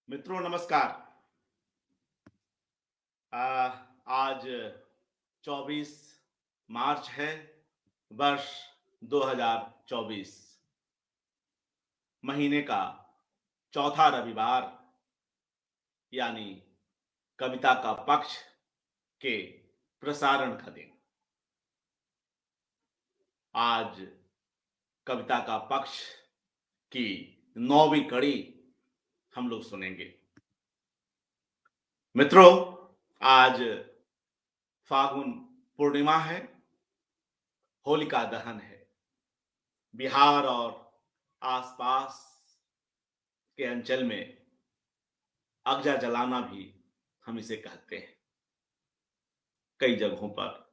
मित्रों नमस्कार। आज 24 मार्च है, वर्ष 2024, महीने का चौथा रविवार यानी कविता का पक्ष के प्रसारण का दिन। आज कविता का पक्ष की 9वीं कड़ी हम लोग सुनेंगे। मित्रों, आज फागुन पूर्णिमा है, होलिका दहन है। बिहार और आसपास के अंचल में अगजा जलाना भी हम इसे कहते हैं। कई जगहों पर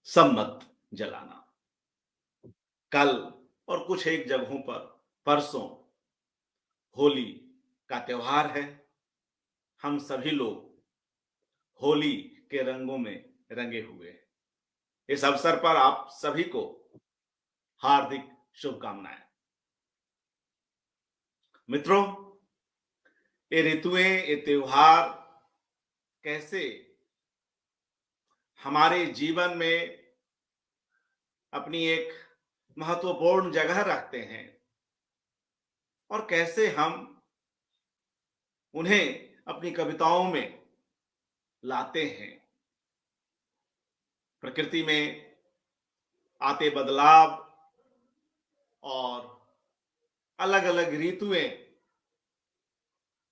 सम्मत जलाना। कल और कुछ एक जगहों पर परसों होली का त्योहार है। हम सभी लोग होली के रंगों में रंगे हुए हैं। इस अवसर पर आप सभी को हार्दिक शुभकामनाएं। मित्रों, ये ऋतुएं, ये त्योहार कैसे हमारे जीवन में अपनी एक महत्वपूर्ण जगह रखते हैं और कैसे हम उन्हें अपनी कविताओं में लाते हैं। प्रकृति में आते बदलाव और अलग अलग ऋतुएं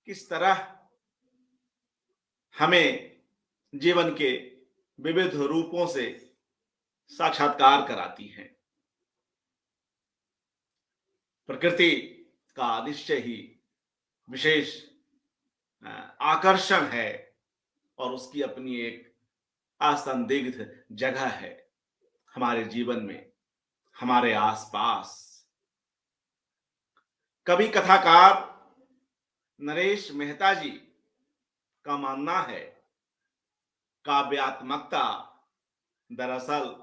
किस तरह हमें जीवन के विविध रूपों से साक्षात्कार कराती हैं। प्रकृति का निश्चय ही विशेष आकर्षण है और उसकी अपनी एक असंदिग्ध जगह है हमारे जीवन में, हमारे आसपास। कवि कथाकार नरेश मेहता जी का मानना है, काव्यात्मकता दरअसल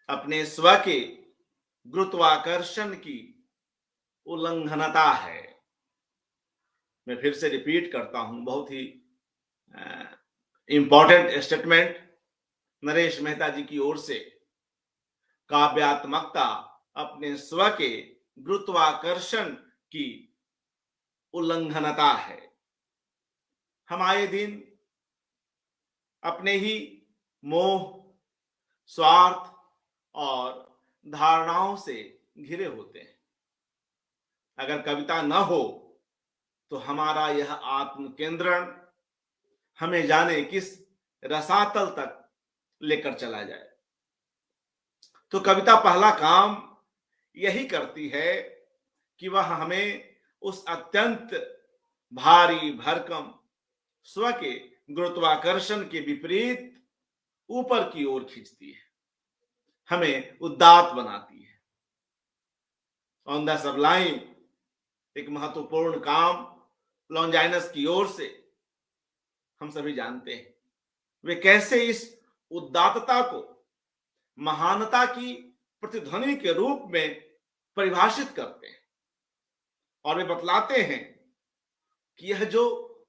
अपने स्व के गुरुत्वाकर्षण की उल्लंघनता है। मैं फिर से रिपीट करता हूं, बहुत ही इंपॉर्टेंट स्टेटमेंट नरेश मेहता जी की ओर से। काव्यात्मकता अपने स्व के गुरुत्वाकर्षण की उल्लंघनता है। हम आए दिन अपने ही मोह, स्वार्थ और धारणाओं से घिरे होते हैं। अगर कविता न हो तो हमारा यह आत्म केंद्रण हमें जाने किस रसातल तक लेकर चला जाए। तो कविता पहला काम यही करती है कि वह हमें उस अत्यंत भारी भरकम स्व के गुरुत्वाकर्षण के विपरीत ऊपर की ओर खींचती है, हमें उदात्त बनाती है। ऑन द सबलाइम एक महत्वपूर्ण काम लॉन्जाइनस की ओर से हम सभी जानते हैं। वे कैसे इस उदात्तता को महानता की प्रतिध्वनि के रूप में परिभाषित करते हैं और वे बतलाते हैं कि यह जो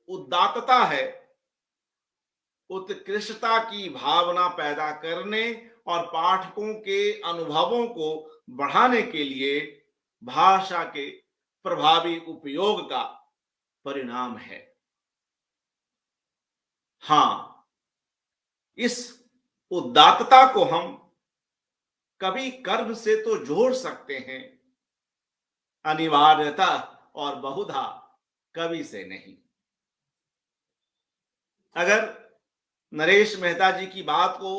उदात्तता है, उत्कृष्टता की भावना पैदा करने और पाठकों के अनुभवों को बढ़ाने के लिए भाषा के प्रभावी उपयोग का परिणाम है। हां, इस उदात्तता को हम कवि कर्म से तो जोड़ सकते हैं, अनिवार्यता और बहुधा कवि से नहीं। अगर नरेश मेहता जी की बात को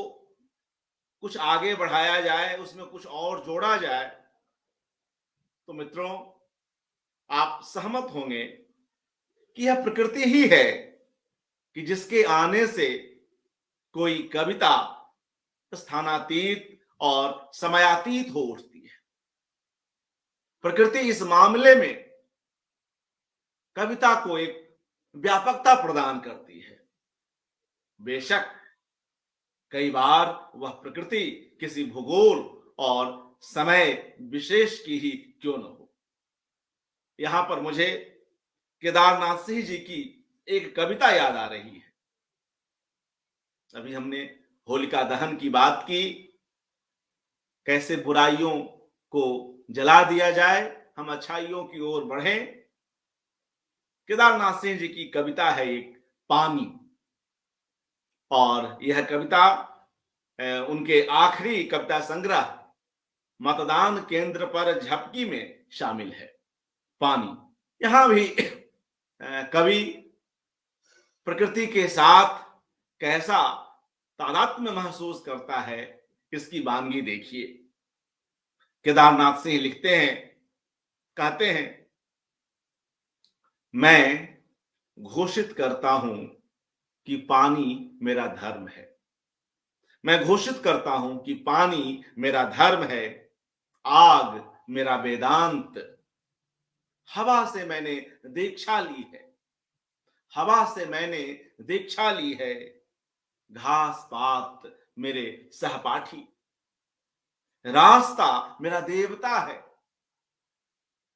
कुछ आगे बढ़ाया जाए, उसमें कुछ और जोड़ा जाए, तो मित्रों आप सहमत होंगे कि यह प्रकृति ही है कि जिसके आने से कोई कविता स्थानातीत और समयातीत हो उठती है। प्रकृति इस मामले में कविता को एक व्यापकता प्रदान करती है। बेशक कई बार वह प्रकृति किसी भूगोल और समय विशेष की ही क्यों न हो। यहां पर मुझे केदारनाथ सिंह जी की एक कविता याद आ रही है। अभी हमने होलिका दहन की बात की, कैसे बुराइयों को जला दिया जाए, हम अच्छाइयों की ओर बढ़ें। केदारनाथ सिंह जी की कविता है एक, पानी। और यह कविता उनके आखिरी कविता संग्रह मतदान केंद्र पर झपकी में शामिल है, पानी। यहां भी कवि प्रकृति के साथ कैसा तादात्म्य महसूस करता है, इसकी वानगी देखिए। केदारनाथ सिंह लिखते हैं, कहते हैं, मैं घोषित करता हूं कि पानी मेरा धर्म है। मैं घोषित करता हूं कि पानी मेरा धर्म है, आग मेरा वेदांत। हवा से मैंने दीक्षा ली है, हवा से मैंने दीक्षा ली है, घास पात मेरे सहपाठी। रास्ता मेरा देवता है,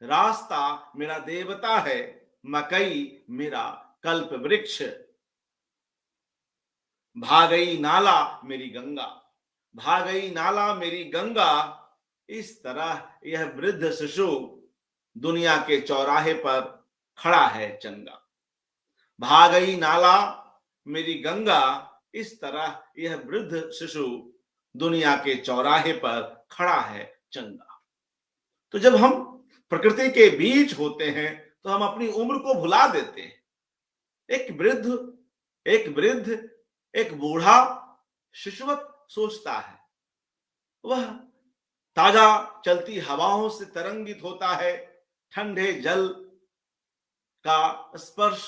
रास्ता मेरा देवता है, मकई मेरा कल्प वृक्ष। भागई नाला मेरी गंगा, भागई नाला मेरी गंगा। इस तरह यह वृद्ध शिशु दुनिया के चौराहे पर खड़ा है चंगा। भागई नाला मेरी गंगा, इस तरह यह वृद्ध शिशु दुनिया के चौराहे पर खड़ा है चंगा। तो जब हम प्रकृति के बीच होते हैं तो हम अपनी उम्र को भुला देते हैं। एक वृद्ध, एक बूढ़ा शिशुवत सोचता है। वह ताजा चलती हवाओं से तरंगित होता है। ठंडे जल का स्पर्श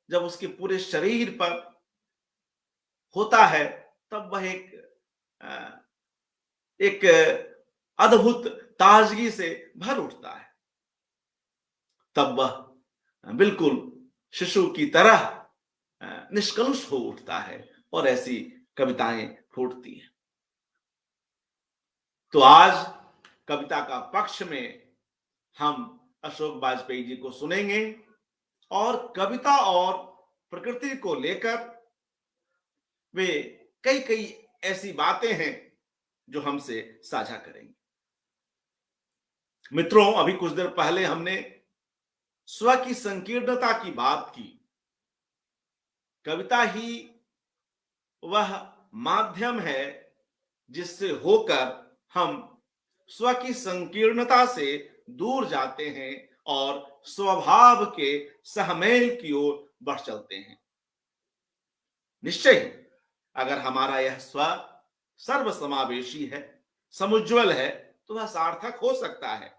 जब उसके पूरे शरीर पर होता है, तब वह एक अद्भुत ताजगी से भर उठता है। तब वह बिल्कुल शिशु की तरह निष्कलुष हो उठता है और ऐसी कविताएं फूटती हैं। तो आज कविता का पक्ष में हम अशोक वाजपेयी जी को सुनेंगे और कविता और प्रकृति को लेकर वे कई कई ऐसी बातें हैं जो हमसे साझा करेंगे। मित्रों, अभी कुछ देर पहले हमने स्व की संकीर्णता की बात की। कविता ही वह माध्यम है जिससे होकर हम स्व की संकीर्णता से दूर जाते हैं और स्वभाव के सहमेल की ओर बढ़ चलते हैं। निश्चय ही अगर हमारा यह स्व सर्वसमावेशी है, समुज्वल है, तो वह सार्थक हो सकता है।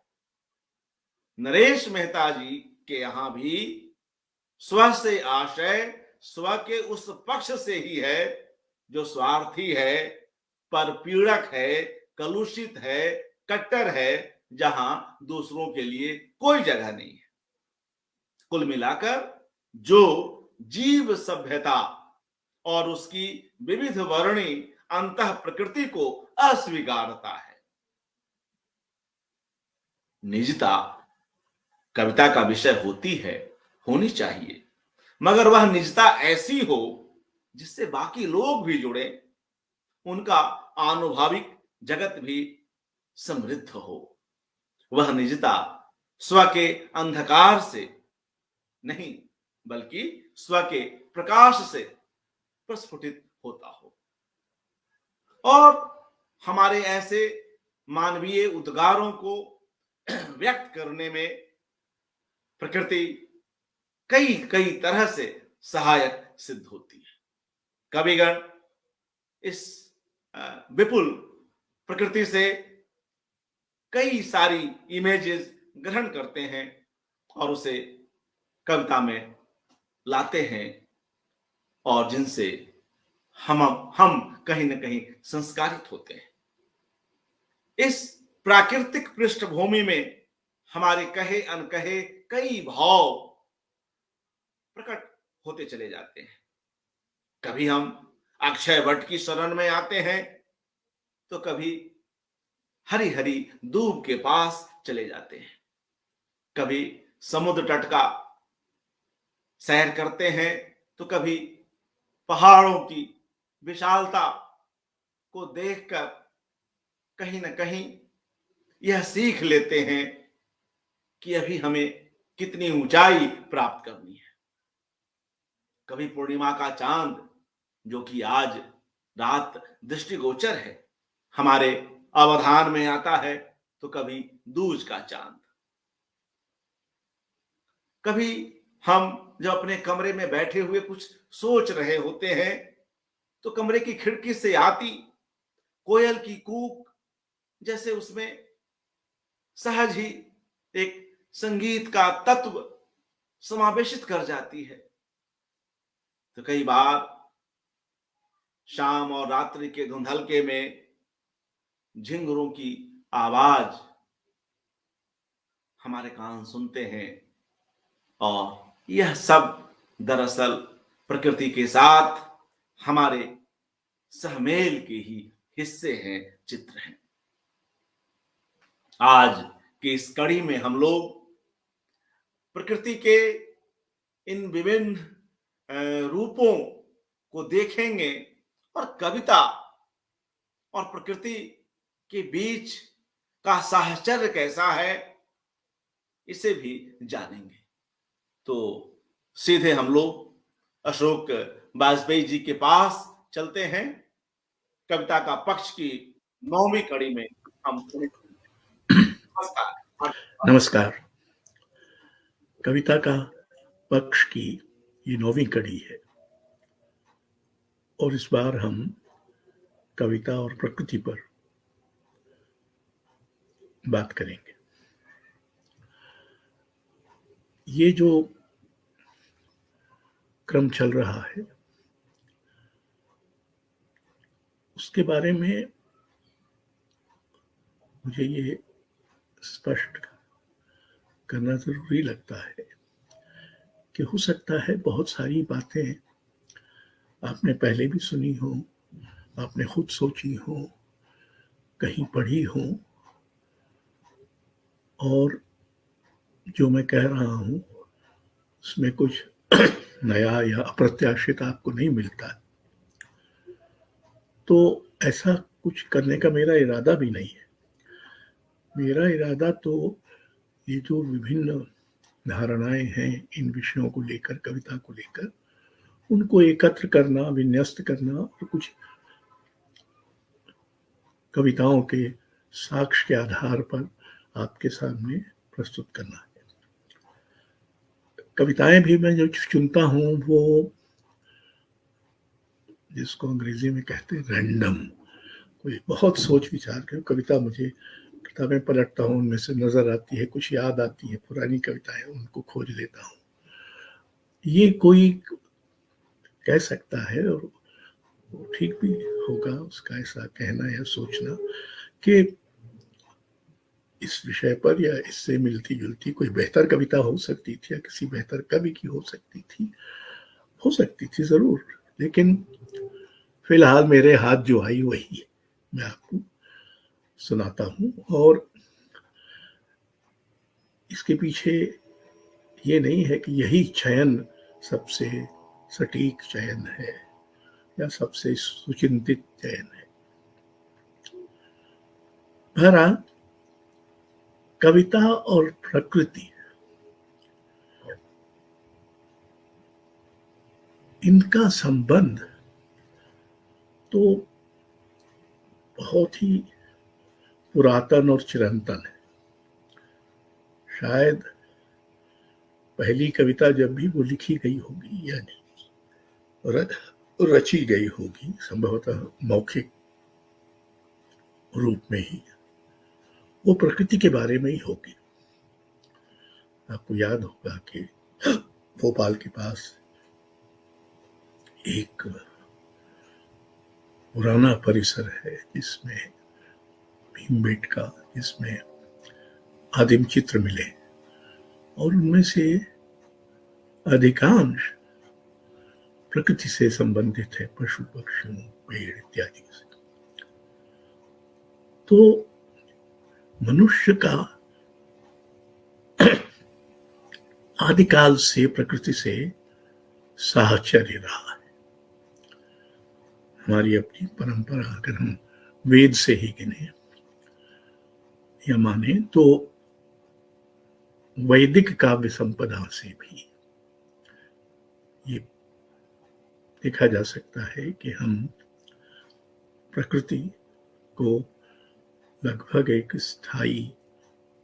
नरेश मेहता जी के यहां भी स्व से आशय स्व के उस पक्ष से ही है जो स्वार्थी है, परपीड़क है, कलुषित है, कट्टर है, जहां दूसरों के लिए कोई जगह नहीं है। कुल मिलाकर जो जीव सभ्यता और उसकी विविध वर्णी अंतः प्रकृति को अस्वीकारता है। निजता कविता का विषय होती है, होनी चाहिए, मगर वह निजता ऐसी हो जिससे बाकी लोग भी जुड़े, उनका आनुभाविक जगत भी समृद्ध हो। वह निजता स्व के अंधकार से नहीं, बल्कि स्व के प्रकाश से प्रस्फुटित होता हो। और हमारे ऐसे मानवीय उद्गारों को व्यक्त करने में प्रकृति कई कई तरह से सहायक सिद्ध होती है। कविगण इस विपुल प्रकृति से कई सारी इमेजेस ग्रहण करते हैं और उसे कविता में लाते हैं और जिनसे हम कहीं ना कहीं संस्कारित होते हैं। इस प्राकृतिक पृष्ठभूमि में हमारे कहे अनकहे कई भाव प्रकट होते चले जाते हैं। कभी हम अक्षय वट की शरण में आते हैं तो कभी हरी हरी दूब के पास चले जाते हैं। कभी समुद्र तट का सैर करते हैं तो कभी पहाड़ों की विशालता को देखकर कहीं ना कहीं यह सीख लेते हैं कि अभी हमें कितनी ऊंचाई प्राप्त करनी है। कभी पूर्णिमा का चांद, जो कि आज रात दृष्टिगोचर है, हमारे अवधान में आता है, तो कभी दूज का चांद। कभी हम जब अपने कमरे में बैठे हुए कुछ सोच रहे होते हैं, तो कमरे की खिड़की से आती कोयल की कूक जैसे उसमें सहज ही एक संगीत का तत्व समावेशित कर जाती है। तो कई बार शाम और रात्रि के धुंधलके में झिंगुरों की आवाज हमारे कान सुनते हैं, और यह सब दरअसल प्रकृति के साथ हमारे सहमेल के ही हिस्से हैं, चित्र हैं। आज की इस कड़ी में हम लोग प्रकृति के इन विभिन्न रूपों को देखेंगे, और कविता और प्रकृति के बीच का साहचर्य कैसा है, इसे भी जानेंगे। तो सीधे हम लोग अशोक वाजपेयी जी के पास चलते हैं। कविता का पक्ष की 9वीं कड़ी में हम नमस्कार। नमस्कार। कविता का पक्ष की ये 9वीं कड़ी है, और इस बार हम कविता और प्रकृति पर बात करेंगे। ये जो क्रम चल रहा है, उसके बारे में मुझे ये स्पष्ट करना जरूरी लगता है कि हो सकता है बहुत सारी बातें आपने पहले भी सुनी हो, आपने खुद सोची हो, कहीं पढ़ी हो, और जो मैं कह रहा हूं उसमें कुछ नया या अप्रत्याशित आपको नहीं मिलता। तो ऐसा कुछ करने का मेरा इरादा भी नहीं है। मेरा इरादा तो ये जो विभिन्न धारणाएं हैं इन विषयों को लेकर, कविता को लेकर, उनको एकत्र करना, विन्यस्त करना और कुछ कविताओं के साक्ष्य के आधार पर आपके सामने प्रस्तुत करना है। कविताएं भी मैं जो चुनता हूं वो, जिसको अंग्रेजी में कहते हैं रैंडम, कोई बहुत सोच विचार कर कविता, मुझे किताबें पलटता हूँ, उनमें से नजर आती है, कुछ याद आती है, पुरानी कविताएं, उनको खोज लेता हूँ। ये कोई कह सकता है, और वो ठीक भी होगा उसका ऐसा कहना या सोचना, कि इस विषय पर या इससे मिलती जुलती कोई बेहतर कविता हो सकती थी, या किसी बेहतर कवि की हो सकती थी जरूर, लेकिन फिलहाल मेरे हाथ जो आई वही मैं आपको सुनाता हूं। और इसके पीछे ये नहीं है कि यही चयन सबसे सटीक चयन है या सबसे सुचिंतित चयन है। बहरहाल कविता और प्रकृति, इनका संबंध तो बहुत ही पुरातन और चिरंतन है। शायद पहली कविता जब भी वो लिखी गई होगी, यानी रची गई होगी, संभवतः मौखिक रूप में ही, वो प्रकृति के बारे में ही होगी। आपको याद होगा कि भोपाल के पास एक पुराना परिसर है जिसमें भीमबेटका, जिसमें आदिम चित्र मिले, और उनमें से अधिकांश प्रकृति से संबंधित है, पशु पक्षियों, पेड़ इत्यादि से। तो मनुष्य का आदिकाल से प्रकृति से साहचर्य रहा है। हमारी अपनी परंपरा अगर हम वेद से ही गिने या माने तो वैदिक काव्य संपदा से भी ये देखा जा सकता है कि हम प्रकृति को लगभग एक स्थायी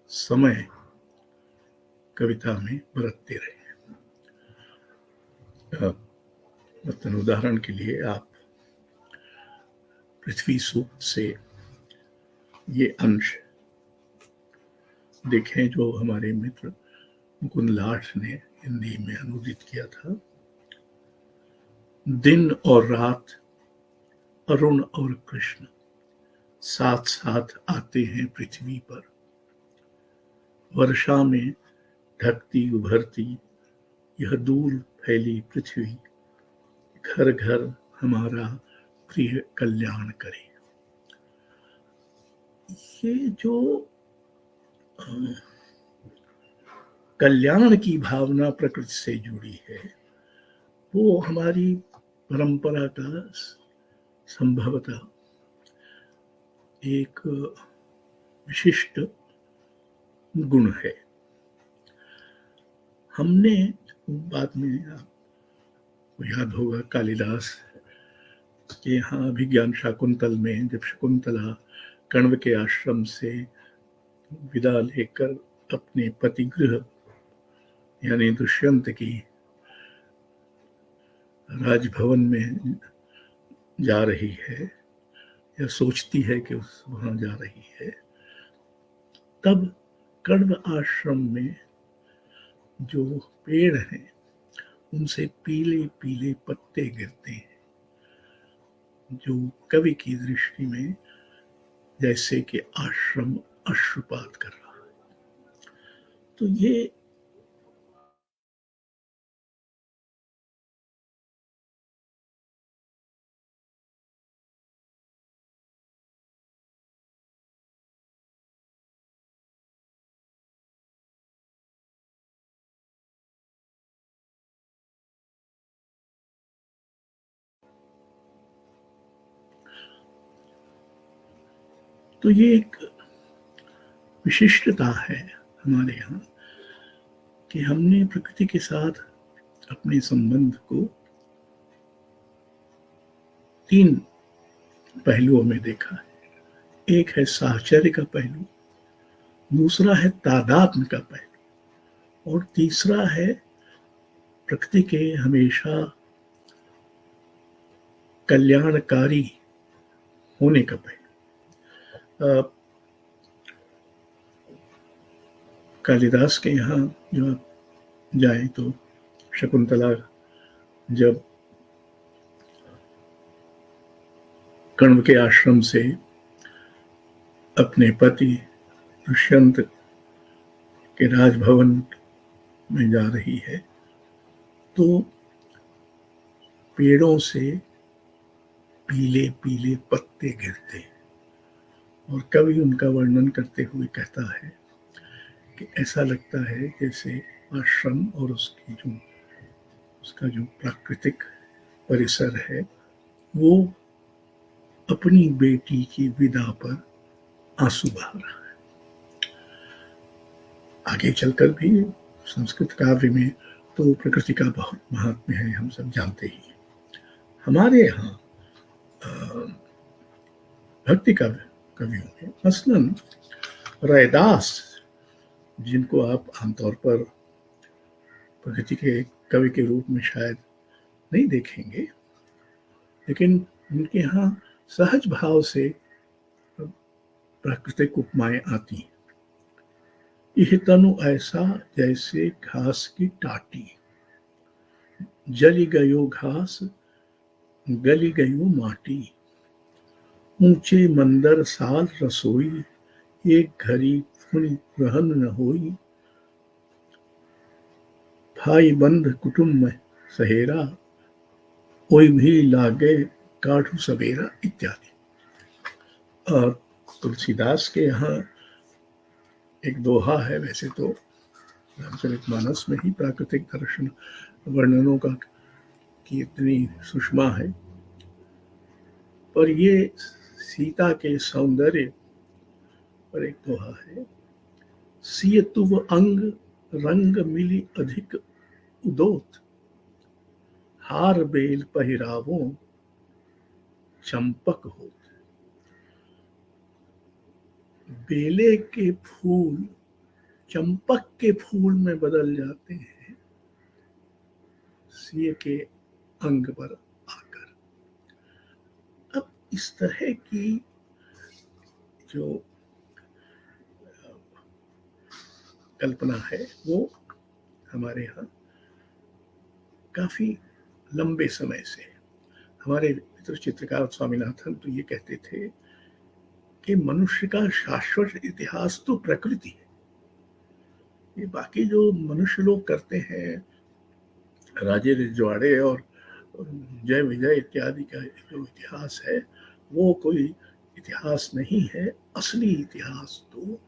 समय कविता में बरतते रहे। मतलब उदाहरण के लिए आप पृथ्वी सूक्त से ये अंश देखें जो हमारे मित्र मुकुंद लाठ ने हिंदी में अनुदित किया था। दिन और रात, अरुण और कृष्ण साथ साथ आते हैं पृथ्वी पर। वर्षा में ढकती उभरती यह दूर फैली पृथ्वी, घर घर हमारा प्रिय कल्याण करे। ये जो कल्याण की भावना प्रकृति से जुड़ी है वो हमारी परंपरा का संभवतः एक विशिष्ट गुण है। हमने बाद में आपको याद होगा कालिदास के यहाँ अभिज्ञान शाकुंतल में जब शकुंतला कण्व के आश्रम से विदा लेकर अपने पतिगृह यानी दुष्यंत की राजभवन में जा रही है या सोचती है कि वहां जा रही है, तब कण्व आश्रम में जो पेड़ हैं उनसे पीले पीले पत्ते गिरते हैं, जो कवि की दृष्टि में जैसे कि आश्रम अश्रुपात कर रहा है। तो ये एक विशिष्टता है हमारे यहाँ कि हमने प्रकृति के साथ अपने संबंध को तीन पहलुओं में देखा है। एक है साहचर्य का पहलू, दूसरा है तादात्म्य का पहलू और तीसरा है प्रकृति के हमेशा कल्याणकारी होने का पहलू। कालिदास के यहाँ जो आप जाए तो शकुंतला जब कण्व के आश्रम से अपने पति दुष्यंत के राजभवन में जा रही है तो पेड़ों से पीले पीले पत्ते गिरते और कवि उनका वर्णन करते हुए कहता है कि ऐसा लगता है जैसे आश्रम और उसका जो प्राकृतिक परिसर है वो अपनी बेटी की विदा पर आंसू बहा रहा है। आगे चलकर भी संस्कृत काव्य में तो प्रकृति का बहुत महात्म्य है, हम सब जानते ही। हमारे यहाँ भक्ति कवियों में मसलन रैदास, जिनको आप आमतौर पर प्रकृति के कवि के रूप में शायद नहीं देखेंगे, लेकिन उनके यहाँ सहज भाव से प्राकृतिक उपमाएं आती हैं। यह तनु ऐसा जैसे घास की टाटी, जली गयो घास गली गयो माटी, ऊंचे मंदर साल रसोई, एक घड़ी फुन रहन न होई, भाई बंध कुटुंब सहेरा, कोई भी लागे काढ़ू सवेरा इत्यादि। और तुलसीदास के यहाँ एक दोहा है, वैसे तो रामचरितमानस में ही प्राकृतिक दर्शन वर्णनों का की इतनी सुषमा है, पर ये सीता के सौंदर्य पर एक दोहा है, सिय तुव अंग रंग मिली अधिक उदोत, हार बेल पहिरावो चंपक होत। बेले के फूल चंपक के फूल में बदल जाते हैं सिय के अंग पर आकर। अब इस तरह की जो कल्पना है वो हमारे यहाँ काफी लंबे समय से, हमारे मित्र चित्रकार स्वामीनाथन तो ये कहते थे कि मनुष्य का शाश्वत इतिहास तो प्रकृति है। ये बाकी जो मनुष्य लोग करते हैं, राजे रजवाड़े और जय विजय इत्यादि का जो इतिहास है वो कोई इतिहास नहीं है। असली इतिहास तो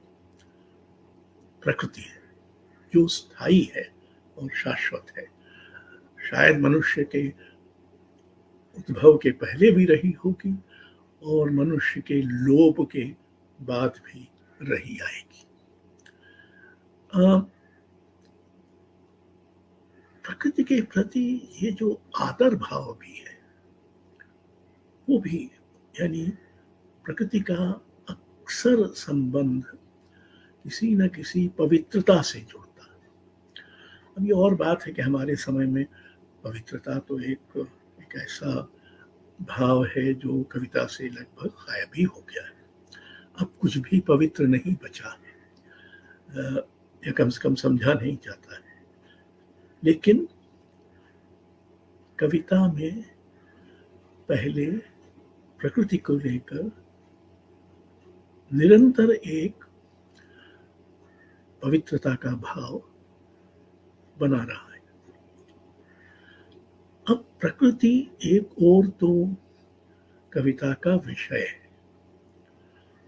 प्रकृति है जो स्थायी है और शाश्वत है। शायद मनुष्य के उद्भव के पहले भी रही होगी और मनुष्य के लोभ के बाद भी रही आएगी। प्रकृति के प्रति ये जो आदर भाव भी है वो भी, यानी प्रकृति का अक्सर संबंध किसी न किसी पवित्रता से जुड़ता है। अब ये और बात है कि हमारे समय में पवित्रता तो एक ऐसा भाव है जो कविता से लगभग गायब ही हो गया है। अब कुछ भी पवित्र नहीं बचा है, या कम से कम समझा नहीं जाता है। लेकिन कविता में पहले प्रकृति को लेकर निरंतर एक पवित्रता का भाव बना रहा है। अब प्रकृति एक और तो कविता का विषय है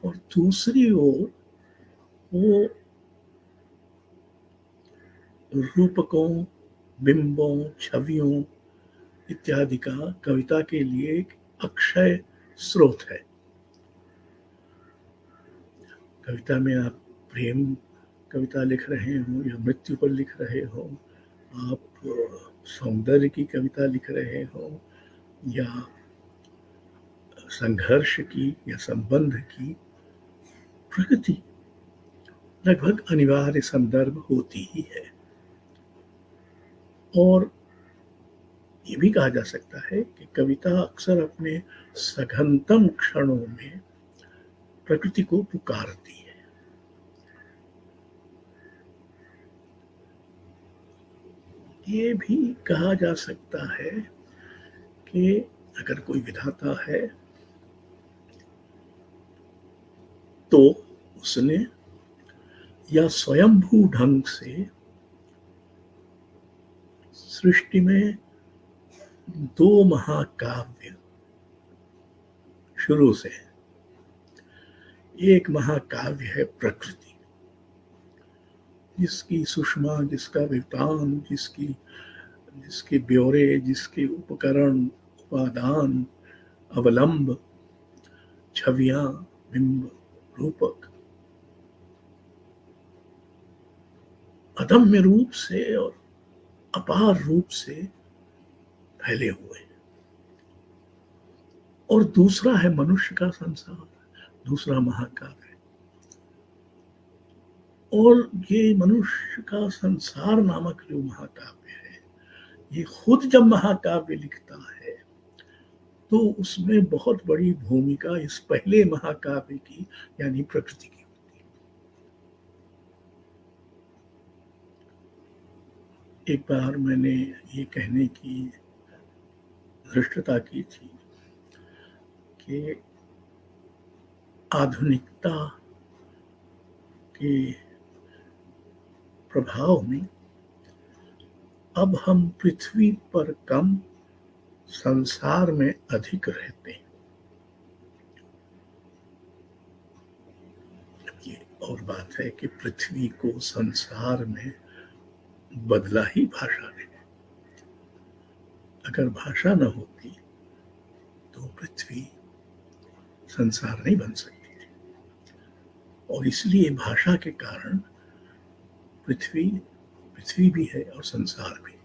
और दूसरी ओर वो रूपकों, बिंबों, छवियों इत्यादि का कविता के लिए एक अक्षय स्रोत है। कविता में आप प्रेम कविता लिख रहे हो या मृत्यु पर लिख रहे हो, आप सौंदर्य की कविता लिख रहे हो या संघर्ष की या संबंध की, प्रकृति लगभग अनिवार्य संदर्भ होती ही है। और ये भी कहा जा सकता है कि कविता अक्सर अपने सघनतम क्षणों में प्रकृति को पुकारती है। ये भी कहा जा सकता है कि अगर कोई विधाता है तो उसने या स्वयंभू ढंग से सृष्टि में दो महाकाव्य शुरू से, एक महाकाव्य है प्रकृति, जिसकी सुषमा, जिसका वितान, जिसके ब्यौरे, जिसके उपकरण, उपादान, अवलंब, छवियां, बिंब, रूपक अदम्य रूप से और अपार रूप से फैले हुए। और दूसरा है मनुष्य का संसार, दूसरा महाकाव्य। और ये मनुष्य का संसार नामक जो महाकाव्य है, ये खुद जब महाकाव्य लिखता है तो उसमें बहुत बड़ी भूमिका इस पहले महाकाव्य की, यानी प्रकृति की होती है। एक बार मैंने ये कहने की धृष्टता की थी कि आधुनिकता के प्रभाव में अब हम पृथ्वी पर कम, संसार में अधिक रहते हैं। ये और बात है कि पृथ्वी को संसार में बदला ही भाषा ने। अगर भाषा न होती तो पृथ्वी संसार नहीं बन सकती थी, और इसलिए भाषा के कारण पृथ्वी भी है और संसार भी।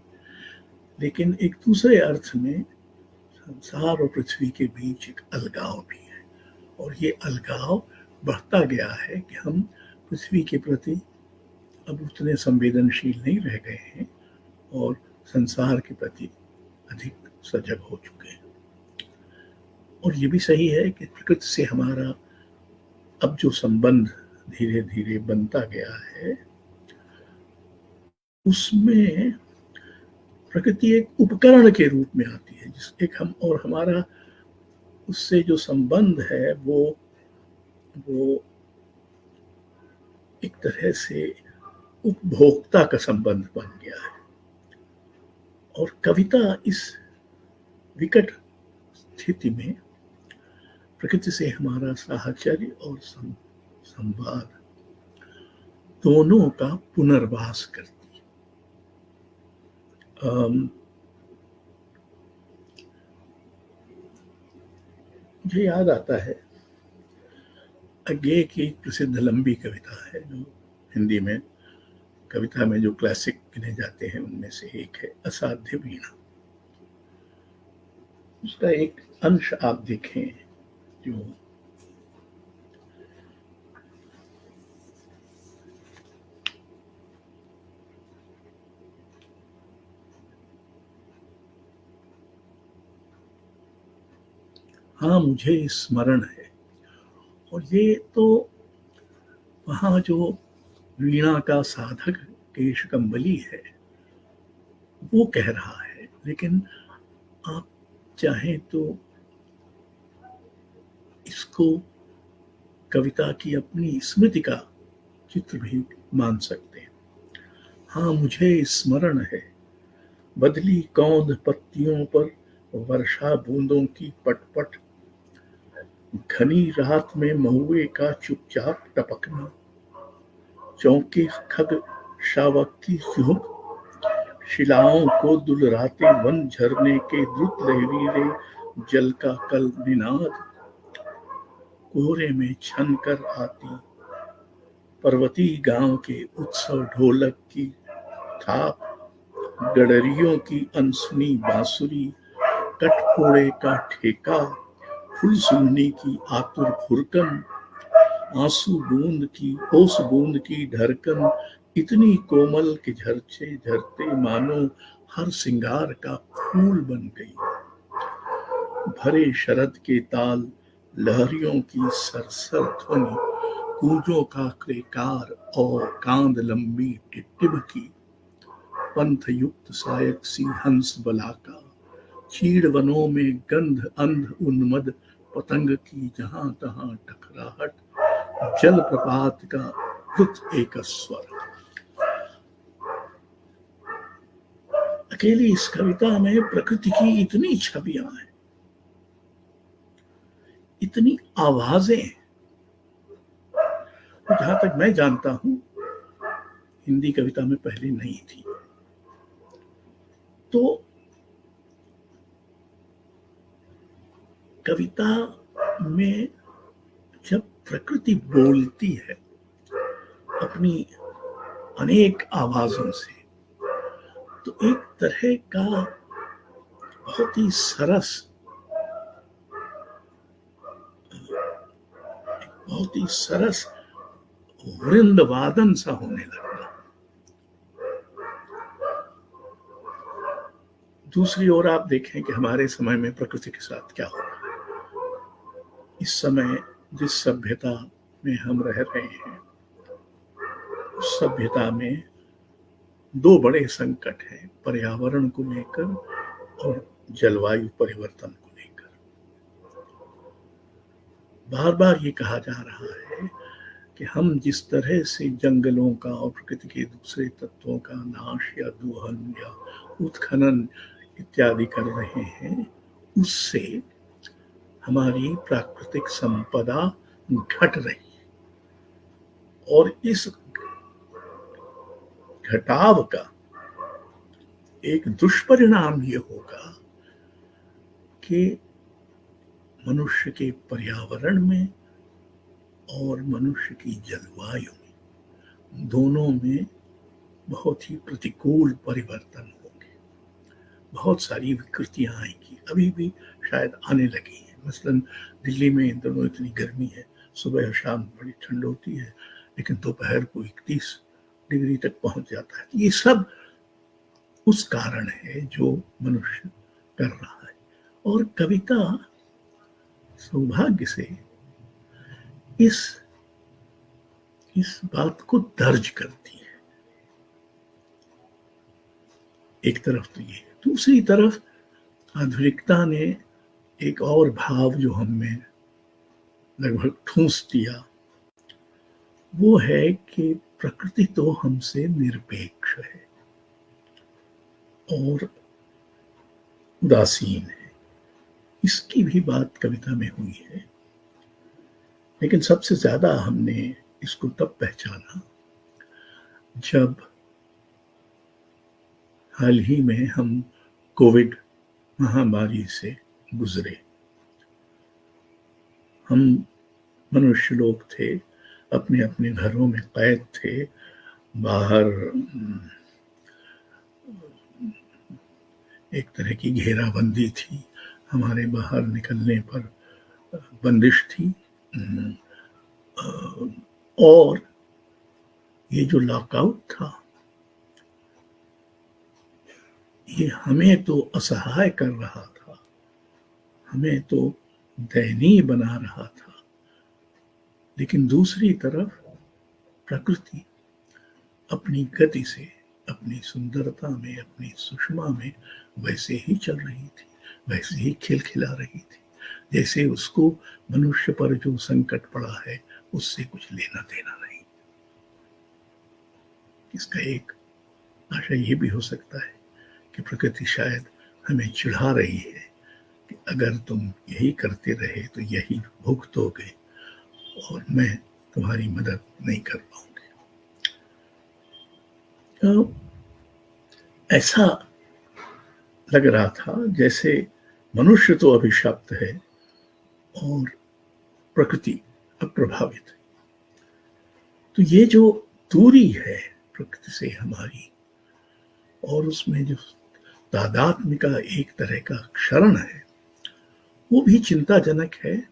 लेकिन एक दूसरे अर्थ में संसार और पृथ्वी के बीच एक अलगाव भी है, और ये अलगाव बढ़ता गया है कि हम पृथ्वी के प्रति अब उतने संवेदनशील नहीं रह गए हैं और संसार के प्रति अधिक सजग हो चुके हैं। और ये भी सही है कि प्रकृति से हमारा अब जो संबंध धीरे धीरे बनता गया है, उसमें प्रकृति एक उपकरण के रूप में आती है, जिस एक हम और हमारा उससे जो संबंध है वो एक तरह से उपभोक्ता का संबंध बन गया है। और कविता इस विकट स्थिति में प्रकृति से हमारा साहचर्य और संवाद दोनों का पुनर्वास करती है। मुझे याद आता है अज्ञे की एक प्रसिद्ध लंबी कविता है, जो हिंदी में कविता में जो क्लासिक गिने जाते हैं उनमें से एक है असाध्य वीणा। उसका एक अंश आप देखें जो हाँ मुझे स्मरण है, और ये तो वहाँ जो वीणा का साधक केशकम्बली है वो कह रहा है, लेकिन आप चाहें तो इसको कविता की अपनी स्मृति का चित्र भी मान सकते हैं। हाँ मुझे स्मरण है, बदली कौंध पत्तियों पर वर्षा बूंदों की पटपट, घनी रात में महुए का चुपचाप टपकना, चौके खग शावक की चुप, शिलाओं को दुलराते वन झरने के द्रुत लहरीले जल का कल निनाद, कोहरे में छन कर आती पर्वती गांव के उत्सव ढोलक की थाप, गडरियों की अनसुनी बांसुरी, कटघोड़े का ठेका, फुल सुनने की आतुर फुरकन, आंसू बूंद की ओस बूंद की ढरकन, इतनी कोमल के झरते झरते मानो हर सिंगार का फूल बन गई, भरे शरद के ताल लहरियों की सरसर ध्वनि, कूंजों का क्रेकार और कांद लंबी टिटिब की, पंथ युक्त सायक सी हंस बलाका, चीड़ वनों में गंध अंध उन्मद पतंग की जहां तहां टकराहट, जल प्रपात का द्रुत एक स्वर। अकेली इस कविता में प्रकृति की इतनी छवियां हैं, इतनी आवाजें, जहां तक मैं जानता हूं हिंदी कविता में पहले नहीं थी। तो कविता में जब प्रकृति बोलती है अपनी अनेक आवाजों से, तो एक तरह का बहुत ही सरस वृंद वादन सा होने लगा। दूसरी ओर आप देखें कि हमारे समय में प्रकृति के साथ क्या हो रहा है। इस समय जिस सभ्यता में हम रह रहे हैं, उस सभ्यता में दो बड़े संकट हैं, पर्यावरण को लेकर और जलवायु परिवर्तन को लेकर। बार बार ये कहा जा रहा है कि हम जिस तरह से जंगलों का और प्रकृति के दूसरे तत्वों का नाश या दोहन या उत्खनन इत्यादि कर रहे हैं, उससे हमारी प्राकृतिक संपदा घट रही है, और इस घटाव का एक दुष्परिणाम ये होगा कि मनुष्य के पर्यावरण में और मनुष्य की जलवायु में, दोनों में बहुत ही प्रतिकूल परिवर्तन होंगे। बहुत सारी विकृतियां आएंगी, अभी भी शायद आने लगी हैं। मसलन दिल्ली में इन दिनों इतनी गर्मी है, सुबह और शाम बड़ी ठंड होती है, लेकिन दोपहर को 31 डिग्री तक पहुंच जाता है। ये सब उस कारण है जो मनुष्य कर रहा है। और कविता सौभाग्य से इस बात को दर्ज करती है। एक तरफ तो ये, दूसरी तरफ आधुनिकता ने एक और भाव जो हम में लगभग ठूंस दिया, वो है कि प्रकृति तो हमसे निरपेक्ष है और उदासीन है। इसकी भी बात कविता में हुई है, लेकिन सबसे ज्यादा हमने इसको तब पहचाना जब हाल ही में हम कोविड महामारी से गुजरे। हम मनुष्य लोग थे, अपने अपने घरों में कैद थे, बाहर एक तरह की घेराबंदी थी, हमारे बाहर निकलने पर बंदिश थी। और ये जो लॉकआउट था, ये हमें तो असहाय कर रहा था, हमें तो दयनीय बना रहा था, लेकिन दूसरी तरफ प्रकृति अपनी गति से, अपनी सुंदरता में, अपनी सुषमा में वैसे ही चल रही थी, वैसे ही खिलखिला रही थी, जैसे उसको मनुष्य पर जो संकट पड़ा है उससे कुछ लेना देना नहीं। इसका एक आशा ये भी हो सकता है कि प्रकृति शायद हमें चिढ़ा रही है कि अगर तुम यही करते रहे तो यही भुगतोगे और मैं तुम्हारी मदद नहीं कर पाऊंगी। तो ऐसा लग रहा था जैसे मनुष्य तो अभिशप्त है और प्रकृति अप्रभावित है। तो ये जो दूरी है प्रकृति से हमारी, और उसमें जो तादात्म्य का एक तरह का क्षरण है, वो भी चिंताजनक है,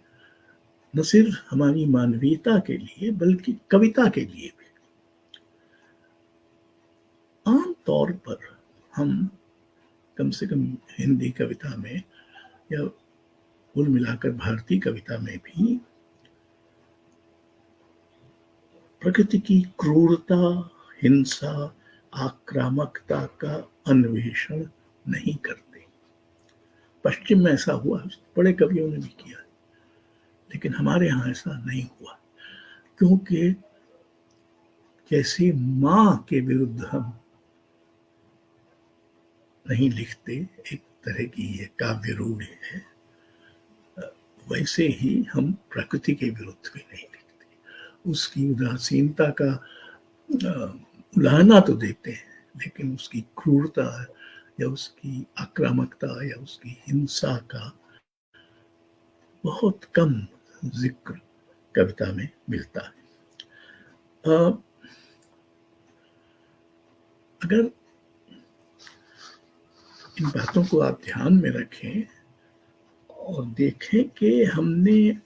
न सिर्फ हमारी मानवीयता के लिए बल्कि कविता के लिए भी। आम तौर पर हम कम से कम हिंदी कविता में या कुल मिलाकर भारतीय कविता में भी प्रकृति की क्रूरता, हिंसा, आक्रामकता का अन्वेषण नहीं करते। पश्चिम में ऐसा हुआ, बड़े कवियों ने भी किया, लेकिन हमारे यहाँ ऐसा नहीं हुआ, क्योंकि जैसे माँ के विरुद्ध हम नहीं लिखते, एक तरह की ये काव्य रूढ़ है, वैसे ही हम प्रकृति के विरुद्ध भी नहीं लिखते। उसकी उदासीनता का उलाहना तो देते हैं, लेकिन उसकी क्रूरता या उसकी आक्रामकता या उसकी हिंसा का बहुत कम जिक्र कविता में मिलता है। अगर इन बातों को आप ध्यान में रखें और देखें कि हमने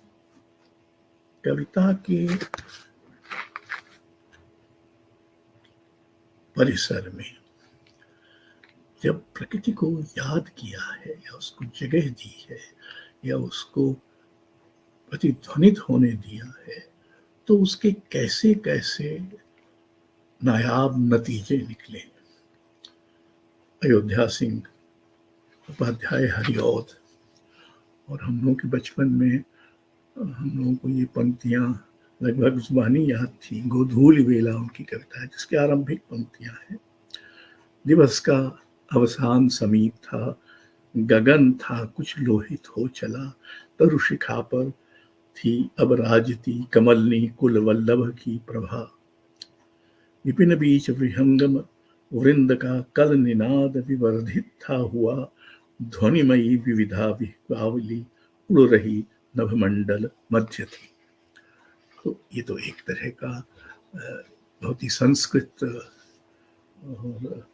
कविता के परिसर में जब प्रकृति को याद किया है या उसको जगह दी है या उसको प्रतिध्वनित होने दिया है, तो उसके कैसे कैसे नायाब नतीजे निकले। अयोध्या सिंह उपाध्याय हरिऔध, और हम लोगों के बचपन में हम लोगों को ये पंक्तियां लगभग जुबानी याद थी। गोधूलि बेला उनकी कविता है, जिसके आरंभिक पंक्तियां हैं। दिवस का अवसान समीप था, गगन था कुछ लोहित हो चला, तरु शिखा पर थी अब राजती कमलनी कुल वल्लभ की प्रभा। विपिन बीच विहंगम वृंद का कल निनाद विवर्धित था हुआ, ध्वनिमयी विविधा विवावली उड़ रही नभमंडल मध्य थी। तो ये तो एक तरह का बहुत ही संस्कृत और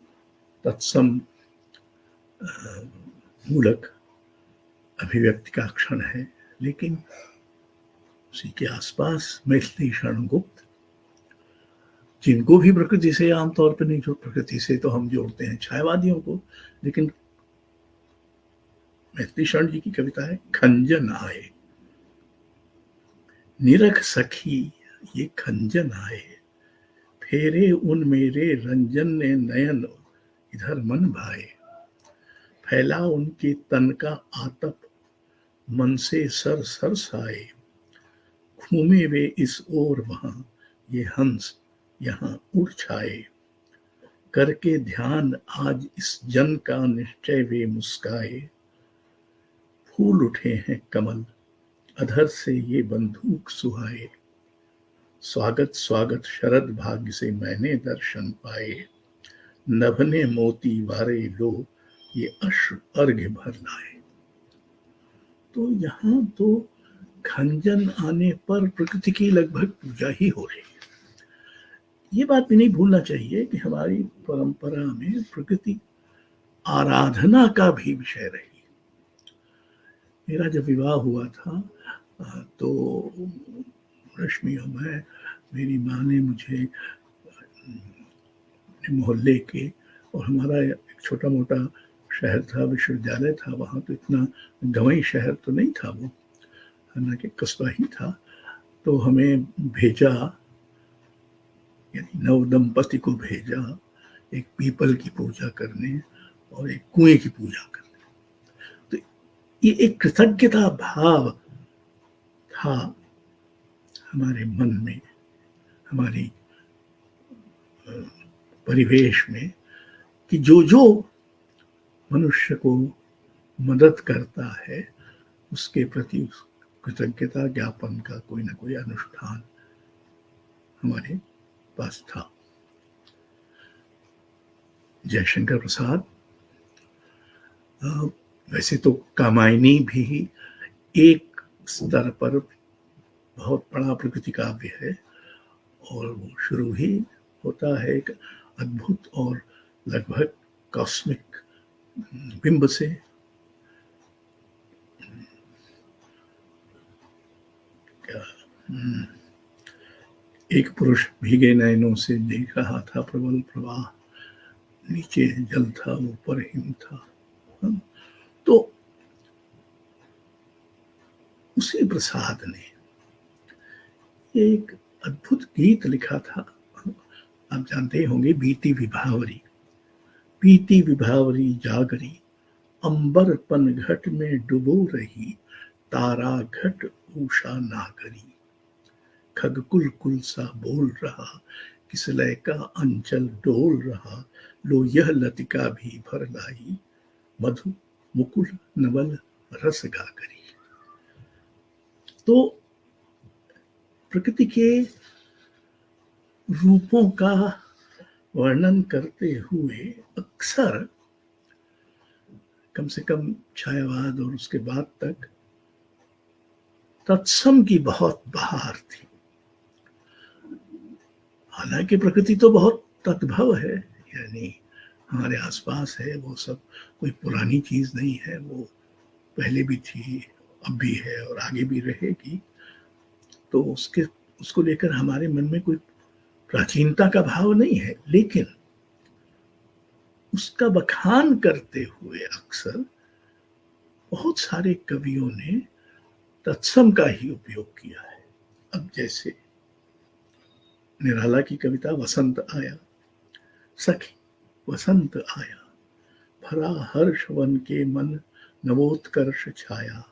तत्सम मूलक अभिव्यक्ति का क्षण है। लेकिन उसी के आसपास मैथिली शरण गुप्त, जिनको भी प्रकृति से आमतौर पर नहीं, जो प्रकृति से तो हम जोड़ते हैं छायावादियों को, लेकिन मैथिली शरण जी की कविता है खंजन आए, निरख सखी ये खंजन आए, फेरे उन मेरे रंजन ने नयन इधर मन भाए, फैला उनके तन का आतप मन से सर सर साए, घूमे वे इस ओर वहां ये हंस यहां उड़ छाए, करके ध्यान आज इस जन का निश्चय वे मुस्काए, फूल उठे हैं कमल अधर से ये बंदूक सुहाए, स्वागत स्वागत शरद भाग्य से मैंने दर्शन पाए, नभने मोती वारे लो ये अश्रु अर्घ्य भर लाए। तो यहाँ तो खंजन आने पर प्रकृति की लगभग पूजा ही हो रही है। ये बात भी नहीं भूलना चाहिए कि हमारी परंपरा में प्रकृति आराधना का भी विषय रही। मेरा जब विवाह हुआ था तो रश्मि और मैं, मेरी माँ ने मुझे मोहल्ले के, और हमारा एक छोटा मोटा शहर था, विश्वविद्यालय था, वहाँ तो इतना गंवई शहर तो नहीं था, वो हालांकि कस्बा ही था, तो हमें भेजा, यानी नव दंपति को भेजा एक पीपल की पूजा करने और एक कुएं की पूजा करने। तो ये एक कृतज्ञता भाव था हमारे मन में, हमारी परिवेश में, कि जो जो मनुष्य को मदद करता है उसके प्रति कृतज्ञता ज्ञापन का कोई ना कोई अनुष्ठान हमारे पास था। जयशंकर प्रसाद, वैसे तो कामायनी भी एक स्तर पर बहुत बड़ा प्रकृति काव्य है, और वो शुरू ही होता है एक अद्भुत और लगभग कॉस्मिक बिंब से। एक पुरुष भीगे नयनों से देख रहा था प्रबल प्रवाह, नीचे जल था ऊपर हिम था। तो उसी प्रसाद ने एक अद्भुत गीत लिखा था, आप जानते होंगे, बीती विभावरी, पीती विभावरी जागरी, अंबर पन घट में डुबो रही, तारा घट उषा नागरी, खगकुल कुल सा बोल रहा, किसलय का अंचल डोल रहा, लो यह लतिका भी भर लाई, मधु मुकुल नवल रस गागरी। तो प्रकृति के रूपों का वर्णन करते हुए अक्सर, कम से कम छायावाद और उसके बाद तक, तत्सम की बहुत बहार थी। हालांकि प्रकृति तो बहुत तद्भव है, यानी हमारे आसपास है, वो सब कोई पुरानी चीज नहीं है, वो पहले भी थी, अब भी है और आगे भी रहेगी। तो उसको लेकर हमारे मन में कोई प्राचीनता का भाव नहीं है, लेकिन उसका बखान करते हुए अक्सर बहुत सारे कवियों ने तत्सम का ही उपयोग किया है। अब जैसे निराला की कविता वसंत आया, सखी वसंत आया, भरा हर्ष वन के मन नवोत्कर्ष छाया,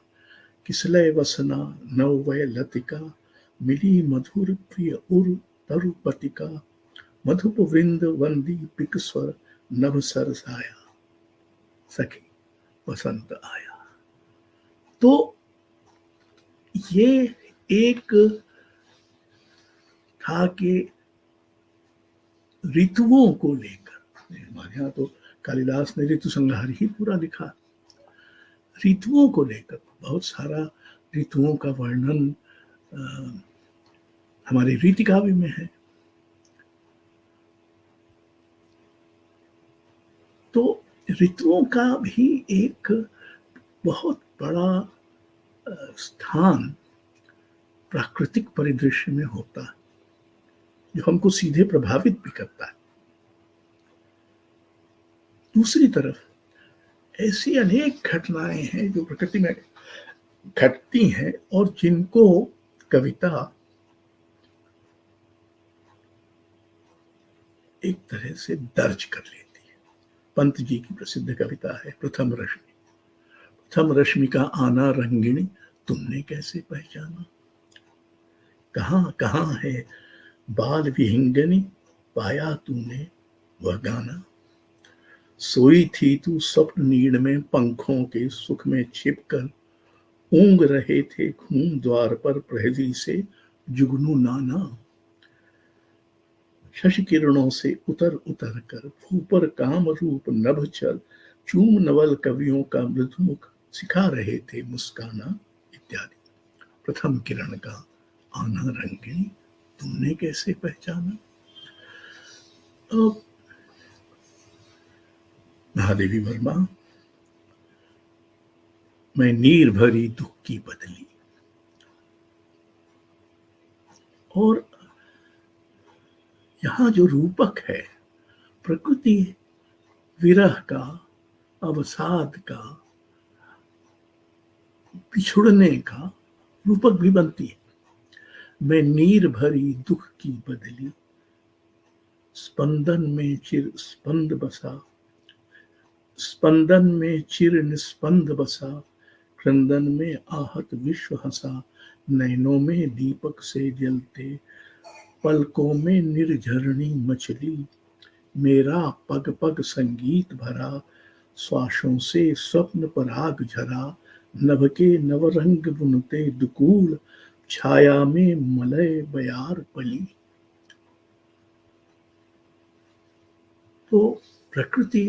किसलय वसना नववय लतिका, मिली मधुर प्रिय उर तरुपतिका, मधुप वृंद वंदी पिक स्वर नभ सरसाया, सखी वसंत आया। तो ये एक था कि ऋतुओं को लेकर, हमारे यहाँ तो कालिदास ने ऋतु संहार ही पूरा लिखा, ऋतुओं को लेकर बहुत सारा ऋतुओं का वर्णन हमारे रीति काव्य में है। तो ऋतुओं का भी एक बहुत बड़ा स्थान प्राकृतिक परिदृश्य में होता है, जो हमको सीधे प्रभावित भी करता है। दूसरी तरफ ऐसी अनेक घटनाएं हैं जो प्रकृति में घटती हैं और जिनको कविता एक तरह से दर्ज कर लेती है। पंत जी की प्रसिद्ध कविता है प्रथम रश्मि। प्रथम रश्मि का आना रंगिणी तुमने कैसे पहचाना, कहाँ कहाँ है बाल विहंगनी पाया तूने वह गाना, सोई थी तू स्वप्न नीड़ में पंखों के सुख में छिपकर, ऊँग रहे थे घूम द्वार पर प्रहरी से जुगनू नाना, शशि किरणों से उतर उतर कर भूपर काम रूप नभ चल, चूम नवल कवियों का मृदुमुख सिखा रहे थे मुस्काना इत्यादि। प्रथम किरण का आना रंगिणी तुमने कैसे पहचाना। महादेवी वर्मा, मैं नीर भरी दुख की बदली, और यहां जो रूपक है प्रकृति विरह का, अवसाद का, बिछुड़ने का रूपक भी बनती है। मैं नीर भरी दुख की बदली, स्पंदन में चिर स्पंद बसा, स्पंदन में चिर निस्पंद बसा, क्रंदन में आहत विश्व हंसा, नैनों में दीपक से जलते, पलकों में निर्झरणी मछली, मेरा पग पग संगीत भरा, श्वासों से स्वप्न पराग झरा, नभ के नवरंग बुनते दुकूल, छाया में मलय बयार पली। तो प्रकृति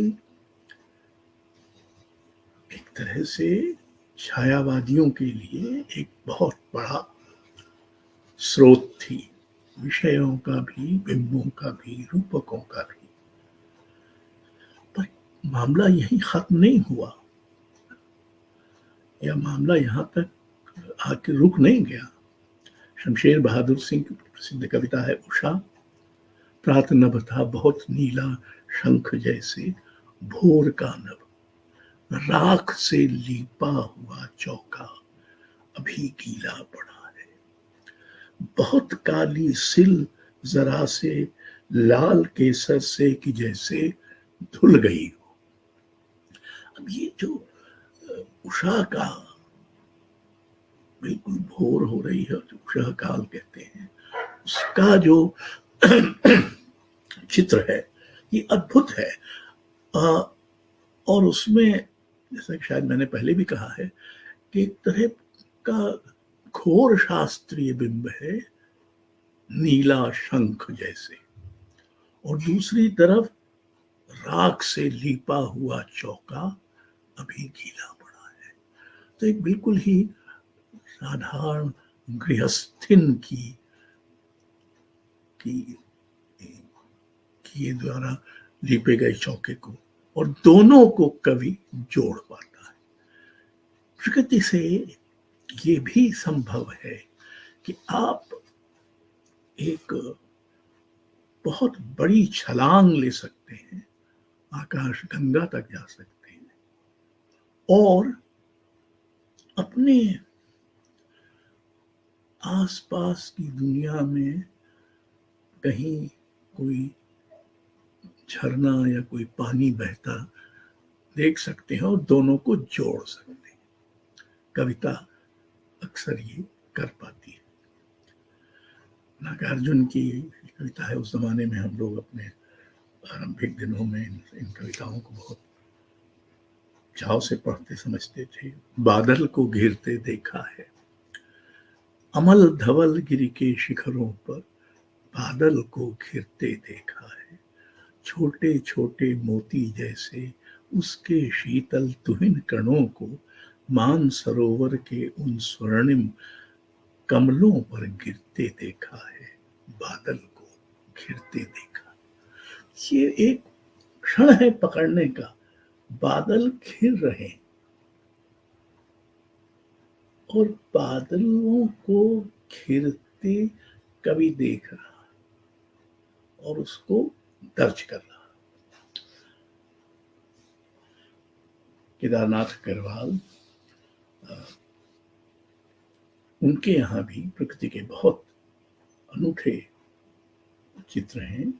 एक तरह से छायावादियों के लिए एक बहुत बड़ा स्रोत थी, विषयों का भी, बिंबों का भी, रूपकों का भी। पर मामला यही खत्म नहीं हुआ, यह मामला यहां तक आके रुक नहीं गया। शमशेर बहादुर सिंह की प्रसिद्ध कविता है उषा। प्रात नभ था बहुत नीला शंख जैसे, भोर का नभ राख से लीपा हुआ चौका अभी गीला पड़ा है, बहुत काली सिल जरा से लाल केसर से कि जैसे धुल गई हो। अब ये जो उषा का बिल्कुल भोर हो रही है, जो उषा काल कहते हैं, उसका जो चित्र है ये अद्भुत है। और उसमें जैसा कि शायद मैंने पहले भी कहा है कि एक तरह का घोर शास्त्रीय बिंब है नीला शंख जैसे, और दूसरी तरफ राख से लीपा हुआ चौका अभी गीला पड़ा है। तो एक बिल्कुल ही साधारण गृहस्थिन की किए द्वारा लीपे गए चौके को, और दोनों को कवि जोड़ पाता है। प्रकृति से ये भी संभव है कि आप एक बहुत बड़ी छलांग ले सकते हैं, आकाश गंगा तक जा सकते हैं, और अपने आसपास की दुनिया में कहीं कोई झरना या कोई पानी बहता देख सकते हैं और दोनों को जोड़ सकते हैं। कविता अक्सर ये कर पाती है। नागार्जुन की कविता है, उस जमाने में हम लोग अपने आरंभिक दिनों में इन कविताओं को बहुत चाव से पढ़ते समझते थे। बादल को घिरते देखा है, अमल धवल गिरी के शिखरों पर बादल को घिरते देखा है, छोटे छोटे मोती जैसे उसके शीतल तुहिन कणों को मान सरोवर के उन स्वर्णिम कमलों पर गिरते देखा है, बादल को घिरते देखा। ये एक क्षण है पकड़ने का, बादल घिर रहे हैं और बादलों को घिरते कवि देख रहा और उसको दर्ज कर रहा। केदारनाथ अग्रवाल, उनके यहाँ भी प्रकृति के बहुत अनूठे चित्र हैं।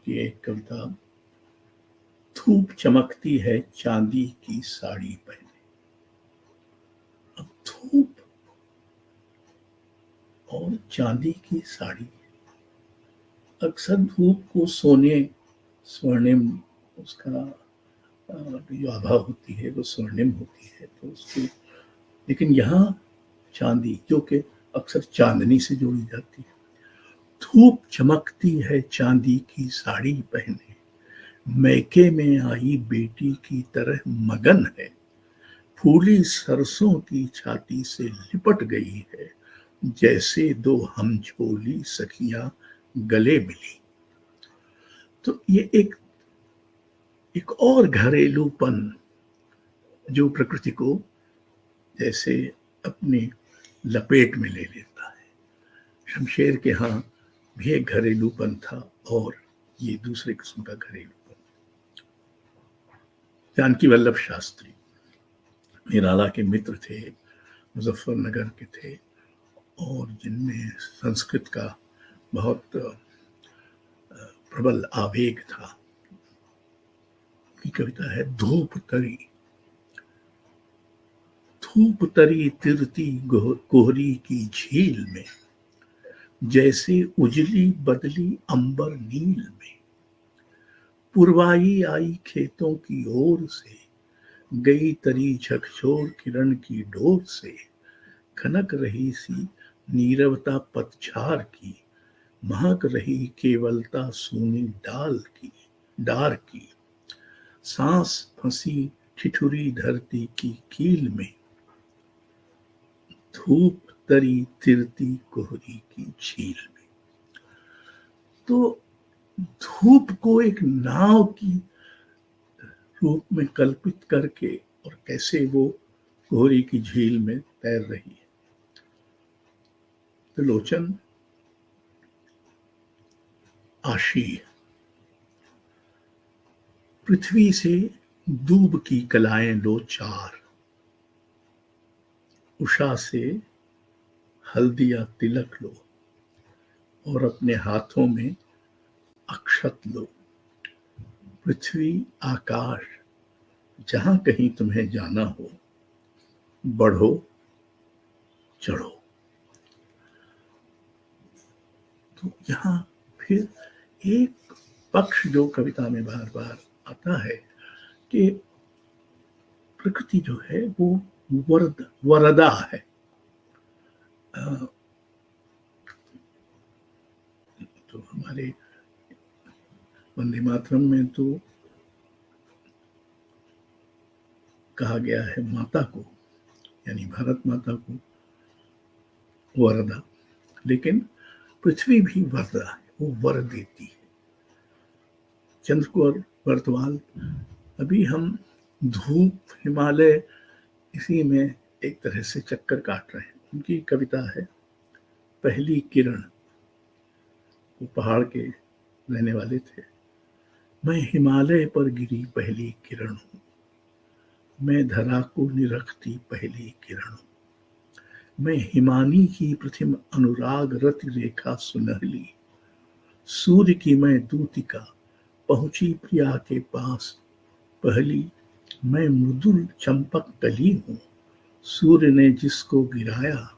ये एक कविता, धूप चमकती है चांदी की साड़ी पहने। अब धूप और चांदी की साड़ी, अक्सर धूप को सोने स्वर्णिम उसका जो आभा होती है वो स्वर्णिम होती है, तो उसकी, लेकिन यहाँ चांदी जो कि अक्सर चांदनी से जोड़ी जाती है। धूप चमकती है चांदी की साड़ी पहने, मैके में आई बेटी की तरह मगन है, फूली सरसों की छाती से लिपट गई है, जैसे दो हमझोली सखियां गले मिली। तो ये एक और घरेलूपन जो प्रकृति को जैसे अपनी लपेट में ले लेता है। शमशेर के यहाँ भी एक घरेलूपन था और ये दूसरे किस्म का घरेलूपन। जानकी वल्लभ शास्त्री निराला के मित्र थे, मुजफ्फरनगर के थे और जिनमें संस्कृत का बहुत प्रबल आवेग था। की कविता है धूप तरी। धूप तरी तिरती कोहरी की झील में, जैसे उजली बदली अंबर नील में, पुरवाई आई खेतों की ओर से, गई तरी झकझोर किरण की डोर से, खनक रही सी नीरवता पतझार की, महक रही केवलता सूनी डार की, सांस फंसी ठिठुरी धरती की कील में, धूप तरी तिरती कोहरी की झील में। तो धूप को एक नाव की रूप में कल्पित करके और कैसे वो कोहरी की झील में तैर रही है। तो लोचन आशी, पृथ्वी से दूब की कलाएं लो चार, उषा से हल्दिया तिलक लो और अपने हाथों में अक्षत लो। पृथ्वी आकाश जहां कहीं तुम्हें जाना हो, बढ़ो चढ़ो। तो यहाँ फिर एक पक्ष जो कविता में बार बार आता है कि प्रकृति जो है वो वरदा है। तो हमारे वंदे मातरम में तो कहा गया है माता को, यानी भारत माता को वरदा, लेकिन पृथ्वी भी वरदा है, वो वर देती है। चंद्रकुंवर बर्तवाल, अभी हम धूप हिमालय इसी में एक तरह से चक्कर काट रहे हैं। उनकी कविता है पहली किरण। वो पहाड़ के रहने वाले थे। मैं हिमालय पर गिरी पहली किरण हूं, मैं धरा को निरखती पहली किरण हूं, मैं हिमानी की प्रथम अनुराग रति रेखा सुनहली, सूर्य की मैं दूतिका पहुंची प्रिया के पास पहली, मैं मृदुल चंपक कली हूं, सूर्य ने जिसको गिराया,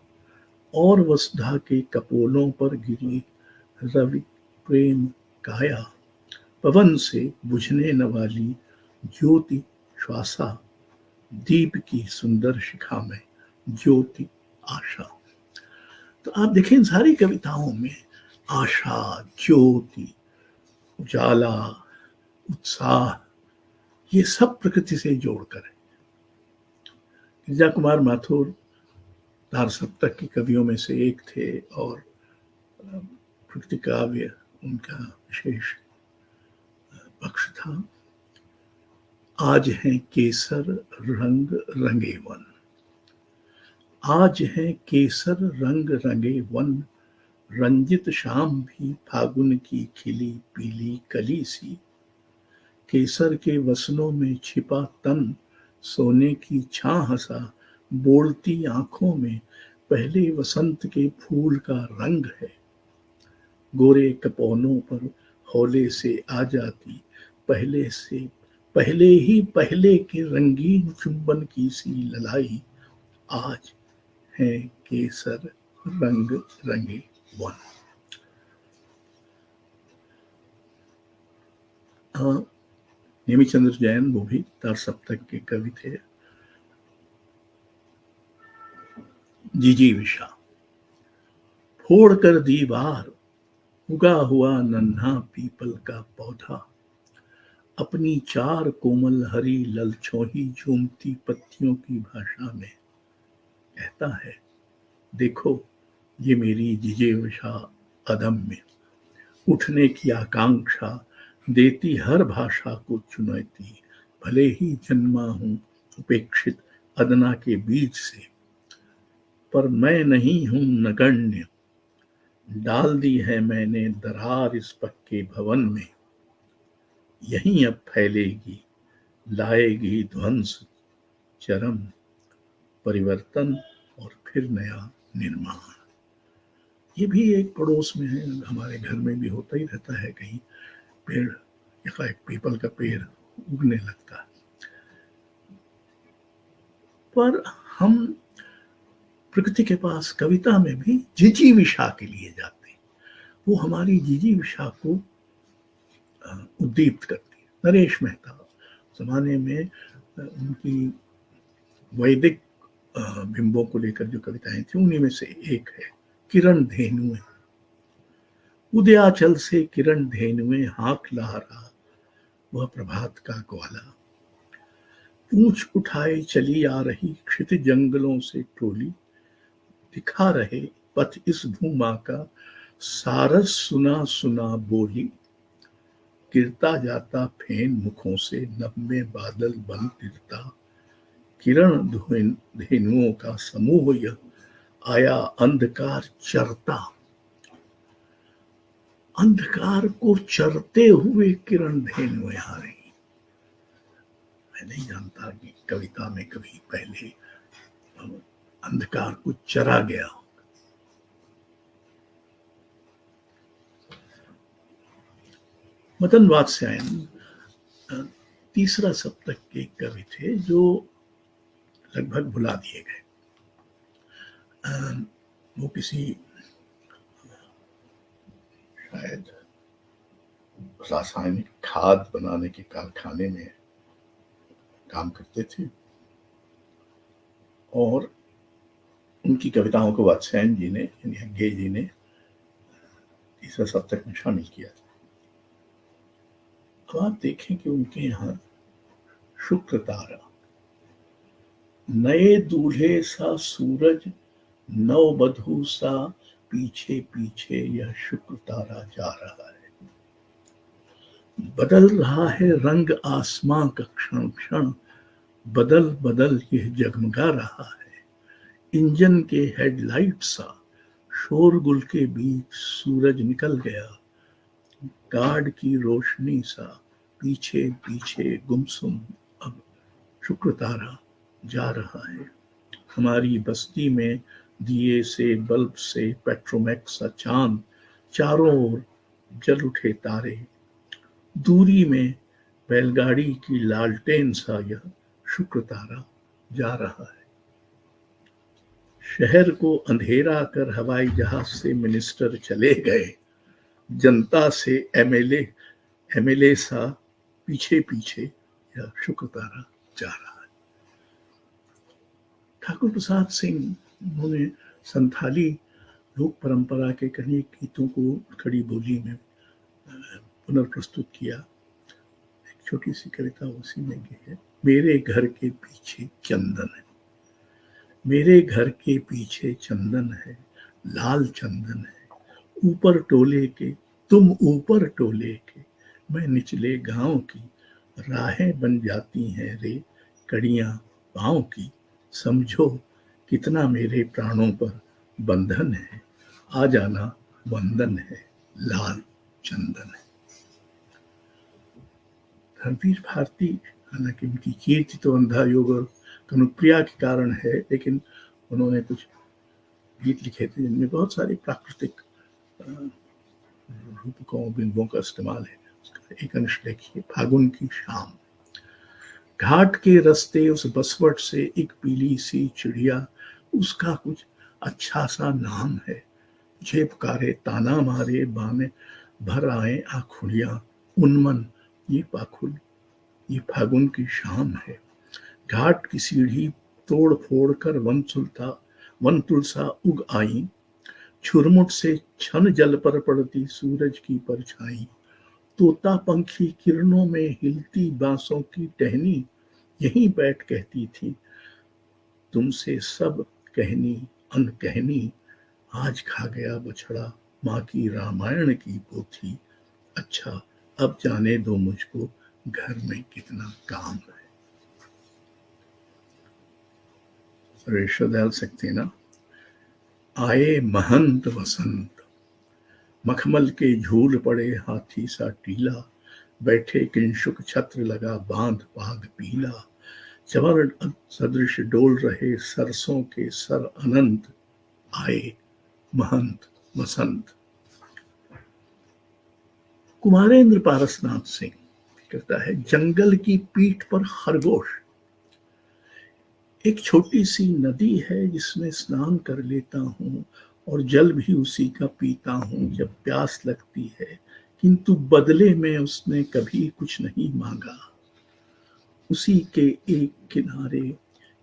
और वसुधा के कपोलों पर गिरी रवि प्रेम काया, पवन से बुझने न वाली ज्योति श्वासा, दीप की सुंदर शिखा में ज्योति आशा। तो आप देखें इन सारी कविताओं में आशा, ज्योति, उजाला, उत्साह, ये सब प्रकृति से जोड़कर है। गिरिजा कुमार माथुर तार सप्तक के कवियों में से एक थे और प्रकृति काव्य उनका विशेष पक्ष था। आज है केसर रंग रंगे वन, आज है केसर रंग रंगे वन, रंजित शाम भी फागुन की खिली पीली कली सी। केसर के वसनों में छिपा तन सोने की छां हंसा, बोलती आंखों में पहले वसंत के फूल का रंग है। गोरे कपोनों पर हौले से आ जाती पहले ही पहले के रंगीन चुंबन की सी ललाई। आज है केसर रंग रंगे वन। नेमिचंद्र जैन वो भी तार सप्तक के कवि थे। जिजीविषा, फोड़ कर दीवार उगा हुआ नन्हा पीपल का पौधा, अपनी चार कोमल हरी ललछोही झूमती पत्तियों की भाषा में कहता है, देखो ये मेरी जिजीविषा अदम्य, उठने की आकांक्षा देती हर भाषा को चुनौती। भले ही जन्मा हूं उपेक्षित अदना के बीच से, पर मैं नहीं हूं नगण्य, डाल दी है मैंने दरार इस पक्के भवन में। यहीं अब फैलेगी लाएगी ध्वंस चरम, परिवर्तन और फिर नया निर्माण। ये भी एक पड़ोस में है, हमारे घर में भी होता ही रहता है, कहीं पेड़ एकाएक पीपल का पेड़ उगने लगता है। पर हम प्रकृति के पास कविता में भी जिजीविषा के लिए जाते हैं, वो हमारी जिजीविषा को उद्दीप्त करती है। नरेश मेहता जमाने में उनकी वैदिक बिंबों को लेकर जो कविताएं थी उन्हीं में से एक है किरण धेनुएं। उदयाचल से किरण धेनुएं हाँक लहरा वह प्रभात का ग्वाला, पूंछ उठाए चली आ रही क्षितिज जंगलों से टोली, दिखा रहे पथ इस भूमा का सारस सुना सुना बोली। गिरता जाता फेन मुखों से नभ में बादल बन गिरता, किरण धेनुओं का समूह यह आया अंधकार चरता। अंधकार को चरते हुए किरण धेनुएं आ रही। मैं नहीं जानता कि कविता में कभी पहले अंधकार को चरा गया हो। मदन वात्स्यायन तीसरा सप्तक के कवि थे जो लगभग भुला दिए गए। वो किसी शायद रासायनिक खाद बनाने के कारखाने में काम करते थे और उनकी कविताओं को वात्स्यायन जी ने यानी अज्ञे जी ने तीसरा सप्तक में शामिल किया था। तो आप देखें कि उनके यहाँ शुक्र तारा, नए दूल्हे सा सूरज, नववधू सा पीछे पीछे यह शुक्र तारा जा रहा है। बदल रहा है रंग आसमां का क्षण क्षण, बदल बदल यह जगमगा रहा है। इंजन के हेडलाइट सा शोरगुल के बीच सूरज निकल गया, गार्ड की रोशनी सा पीछे पीछे गुमसुम अब शुक्र तारा जा रहा है। हमारी बस्ती में दिए से बल्ब से पेट्रोमैक्स सा चांद, चारों ओर जल उठे तारे, दूरी में बैलगाड़ी की लालटेन सा यह शुक्र तारा जा रहा है। शहर को अंधेरा कर हवाई जहाज से मिनिस्टर चले गए, जनता से एमएलए सा पीछे पीछे यह शुक्र तारा जा रहा है। ठाकुर प्रसाद सिंह उन्होंने संथाली लोक परंपरा के कई गीतों को खड़ी बोली में पुनर्प्रस्तुत किया। एक छोटी सी कविता उसी में की है, मेरे घर के पीछे चंदन है। मेरे घर के पीछे चंदन है, लाल चंदन है, ऊपर टोले के, तुम ऊपर टोले के, मैं निचले गांव की, राहें बन जाती हैं रे कड़ियां पाँव की, समझो कितना मेरे प्राणों पर बंधन है, आ जाना वंदन है, लाल चंदन है। रणवीर भारती, हालांकि उनकी कीर्ति तो अंधा योग और कनुप्रिया के कारण है, लेकिन उन्होंने कुछ गीत लिखे थे जिनमें बहुत सारे प्राकृतिक रूपकों बिंबों का इस्तेमाल है। उसका एक अंश देखिए, फागुन की शाम। घाट के रास्ते उस बसवट से एक पीली सी चिड़िया, उसका कुछ अच्छा सा नाम है, मुझे पुकारे ताना मारे बाने भर आए आँखुड़ियाँ, उन्मन ये पाखुल ये फागुन की शाम है। घाट की सीढ़ी तोड़ फोड़ कर वन तुलसा उग आई, छुरमुट से छन जल पर पड़ती सूरज की परछाई, तोता पंखी किरणों में हिलती बांसों की टहनी, यहीं बैठ कहती थी तुमसे सब कहनी अनकहनी, आज खा गया बछड़ा माँ की रामायण की पोथी, अच्छा अब जाने दो मुझको घर में कितना काम है। रेशोदयाल सक्सेना। आए महंत वसंत, मखमल के झूल पड़े हाथी सा टीला, बैठे किंशुक छत्र लगा बांध पाग पीला, चवर सदृश डोल रहे सरसों के सर अनंत, आए महंत वसंत। कुमारेंद्र पारसनाथ सिंह कहता है, जंगल की पीठ पर खरगोश, एक छोटी सी नदी है जिसमें स्नान कर लेता हूँ और जल भी उसी का पीता हूँ जब प्यास लगती है, किंतु बदले में उसने कभी कुछ नहीं मांगा। उसी के एक किनारे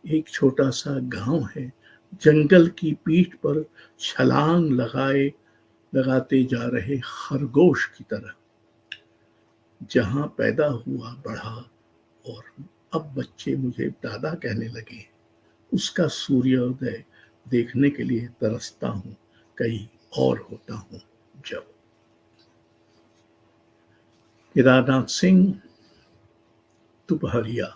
एक छोटा सा गांव है, जंगल की पीठ पर छलांग लगाते जा रहे खरगोश की तरह, जहां पैदा हुआ बढ़ा और अब बच्चे मुझे दादा कहने लगे, उसका सूर्योदय देखने के लिए तरसता हूँ, कहीं और होता हूँ जब। केदारनाथ सिंह दोपहरिया।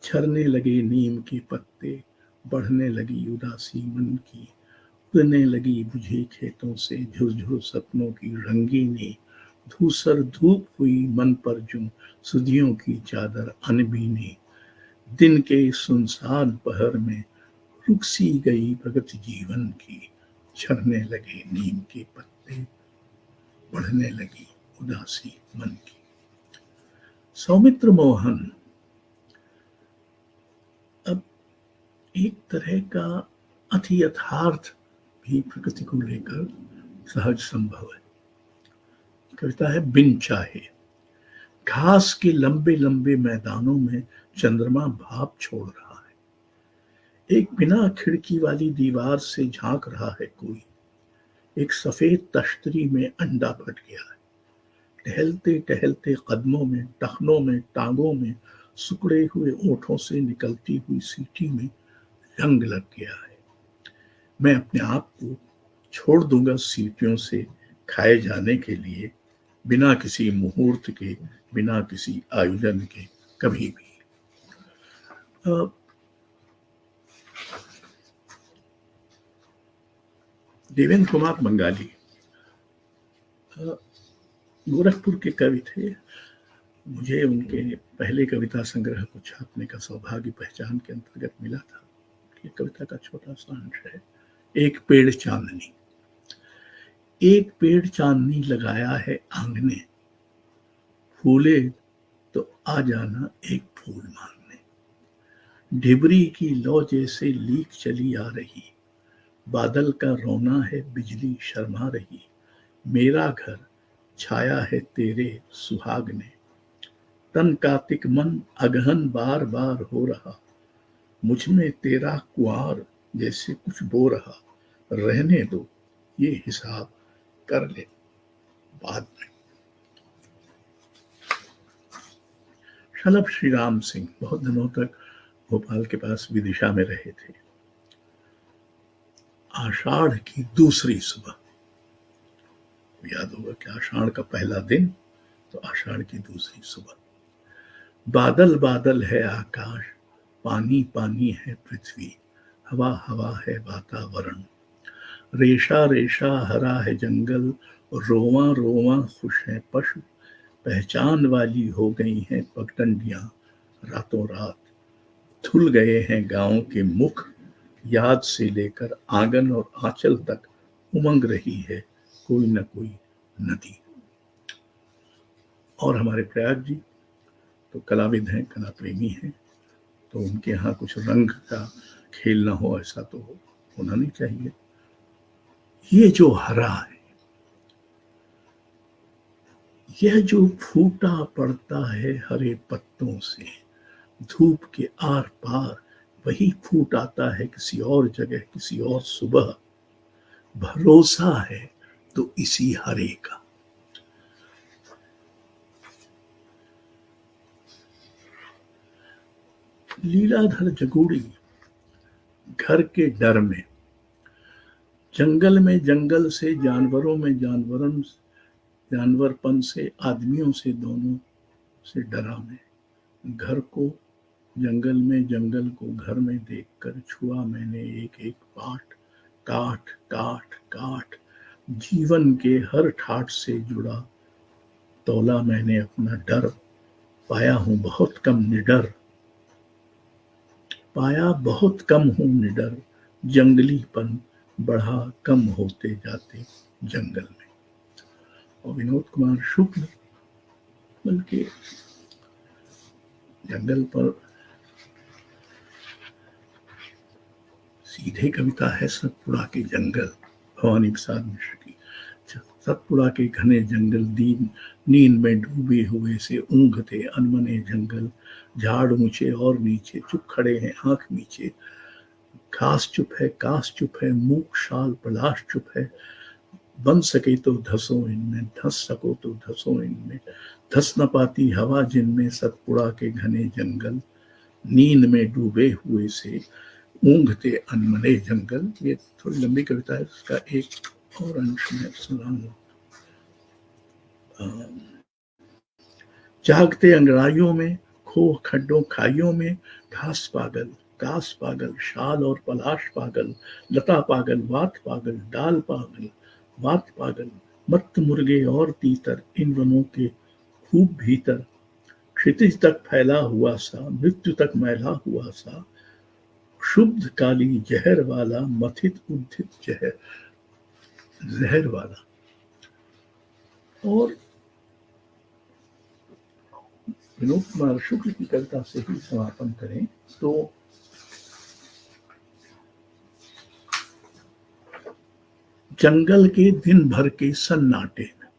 झरने लगे नीम के पत्ते, बढ़ने लगी उदासी मन की, उड़ने लगी बुझे खेतों से झुरझुर सपनों की रंगीनी, धूसर धूप हुई मन पर जो सुधियों की चादर अनबीनी, दिन के सुनसान पहर में रुक सी गई प्रगति जीवन की, झरने लगे नीम के पत्ते, बढ़ने लगी उदासी मन की। सौमित्र मोहन। अब एक तरह का अति यथार्थ भी प्रकृति को लेकर सहज संभव है। कविता है बिन चाहे। घास के लंबे लंबे मैदानों में चंद्रमा भाप छोड़ रहा है, एक बिना खिड़की वाली दीवार से झांक रहा है कोई, एक सफेद तश्तरी में अंडा फट गया है, टहलते टहलते कदमों में, टखनों में, टांगों में, सुकड़े हुए ओठों से निकलती हुई सीटी में रंग लग गया है। मैं अपने आप को छोड़ दूंगा सीटियों से खाए जाने के लिए, बिना किसी मुहूर्त के, बिना किसी आयोजन के, कभी भी। देवेंद्र कुमार बंगाली गोरखपुर के कवि थे। मुझे उनके पहले कविता संग्रह को छापने का सौभाग्य पहचान के अंतर्गत मिला था। ये कविता का छोटा सा अंश है। एक पेड़ चांदनी। एक पेड़ चांदनी लगाया है आंगने, फूले तो आ जाना एक फूल मांगने, ढिबरी की लौ जैसे लीक चली आ रही, बादल का रोना है बिजली शर्मा रही, मेरा घर छाया है तेरे सुहाग ने, तन कातिक मन अगहन बार बार हो रहा, मुझ में तेरा कुआर जैसे कुछ बो रहा, रहने दो ये हिसाब कर ले बाद में। शलभ श्री राम सिंह बहुत दिनों तक भोपाल के पास विदिशा में रहे थे। आषाढ़ की दूसरी सुबह। याद होगा कि आषाढ़ का पहला दिन तो आषाढ़ की दूसरी सुबह। बादल बादल है आकाश, पानी पानी है पृथ्वी, हवा हवा है वातावरण, रेशा रेशा हरा है जंगल, रोवा रोवा खुश है पशु, पहचान वाली हो गई हैं पगडंडियां रातों रात, धुल गए हैं गांव के मुख, याद से लेकर आंगन और आंचल तक उमंग रही है कोई न कोई नदी। और हमारे प्रयाग जी तो कलाविद हैं, कला प्रेमी हैं, तो उनके यहाँ कुछ रंग का खेल ना हो ऐसा तो होना नहीं चाहिए। ये जो हरा है, यह जो फूटा पड़ता है हरे पत्तों से, धूप के आर पार वही फूट आता है किसी और जगह, किसी और सुबह, भरोसा है तो इसी हरे का। लीलाधर जगूड़ी घर के डर में, जंगल में जंगल से, जानवरों में जानवरन, जानवरपन से, आदमियों से, दोनों से डरा मैं। घर को जंगल में, जंगल को घर में देखकर छुआ मैंने एक एक पाठ, काठ काठ काठ, जीवन के हर ठाठ से जुड़ा तौला मैंने अपना डर, पाया हूं बहुत कम निडर, पाया बहुत कम हूं निडर, जंगलीपन बढ़ा कम होते जाते जंगल में। और विनोद कुमार शुक्ल बल्कि जंगल पर सीधे कविता है सतपुड़ा के जंगल, भवानी प्रसाद मिश्र की। सतपुड़ा के घने जंगल, दीन नींद में डूबे हुए से ऊँघते अनमने जंगल, झाड़ ऊंचे और नीचे, चुप खड़े हैं आंख नीचे, घास चुप है, कास चुप है, मूक शाल पलाश चुप है, बन सके तो धसो इनमें, धस सको तो धसो इनमें, धस न पाती हवा जिनमें, सतपुड़ा के घने जंगल, नींद में डूबे हुए से ऊँघते अनमने जंगल। ये थोड़ी लंबी कविता है, उसका एक और अंश में सुनाऊंगा। जागते अंगड़ाइयों में, खो खड्डों खाइयों में, घास पागल, कास पागल, शाल और पलाश पागल, लता पागल, वात पागल, डाल पागल, वात पागल, मत्त मुर्गे और तीतर, इन वनों के खूब भीतर, क्षितिज तक फैला हुआ सा, मृत्यु तक मैला हुआ सा, शुद्ध काली जहर वाला, मथित उद्धित जहर, जहर वाला। और विनोद कुमार शुक्ल की कविता से ही समापन करें तो जंगल के दिन भर के सन्नाटे में,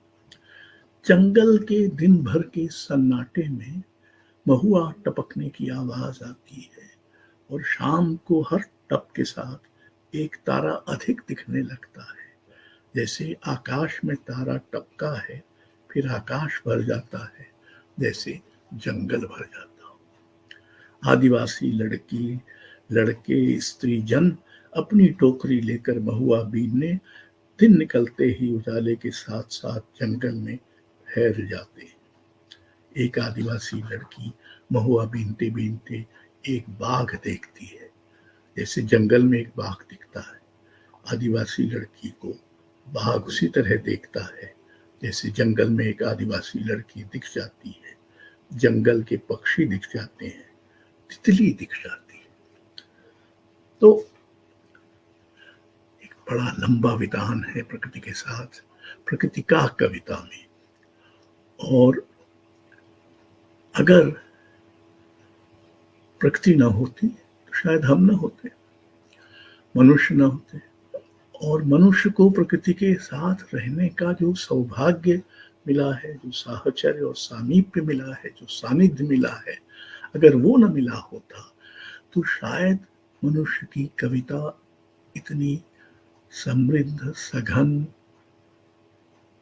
जंगल के दिन भर के सन्नाटे में महुआ टपकने की आवाज आती है, और शाम को हर टप के साथ एक तारा अधिक दिखने लगता है, जैसे आकाश में तारा टपका है फिर आकाश भर जाता है, जैसे जंगल भर जाता हो। आदिवासी लड़की लड़के स्त्री जन अपनी टोकरी लेकर महुआ बीनने, दिन निकलते ही उजाले के साथ साथ जंगल में ठहर जाते। एक आदिवासी लड़की महुआ बीनते बीनते एक बाघ देखती है, जैसे जंगल में एक बाघ दिखता है। आदिवासी लड़की को बाघ उसी तरह देखता है जैसे जंगल में एक आदिवासी लड़की दिख जाती है, जंगल के पक्षी दिख जाते हैं, तितली दिख जाती है। तो एक बड़ा लंबा विधान है प्रकृति के साथ, प्रकृति का कविता में। और अगर प्रकृति ना होती तो शायद हम ना होते, मनुष्य ना होते। और मनुष्य को प्रकृति के साथ रहने का जो सौभाग्य मिला है, जो साहचर्य और सामीप्य मिला है, जो सानिध्य मिला है, अगर वो न मिला होता तो शायद मनुष्य की कविता इतनी समृद्ध, सघन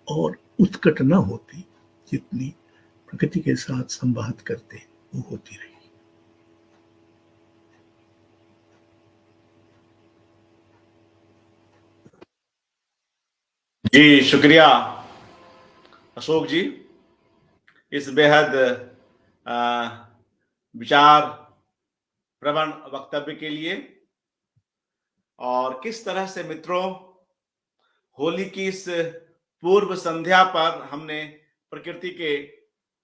और उत्कट न होती जितनी प्रकृति के साथ संवाद करते वो होती रही। जी शुक्रिया अशोक जी, इस बेहद अ, विचार प्रवण वक्तव्य के लिए। और किस तरह से मित्रों, होली की इस पूर्व संध्या पर हमने प्रकृति के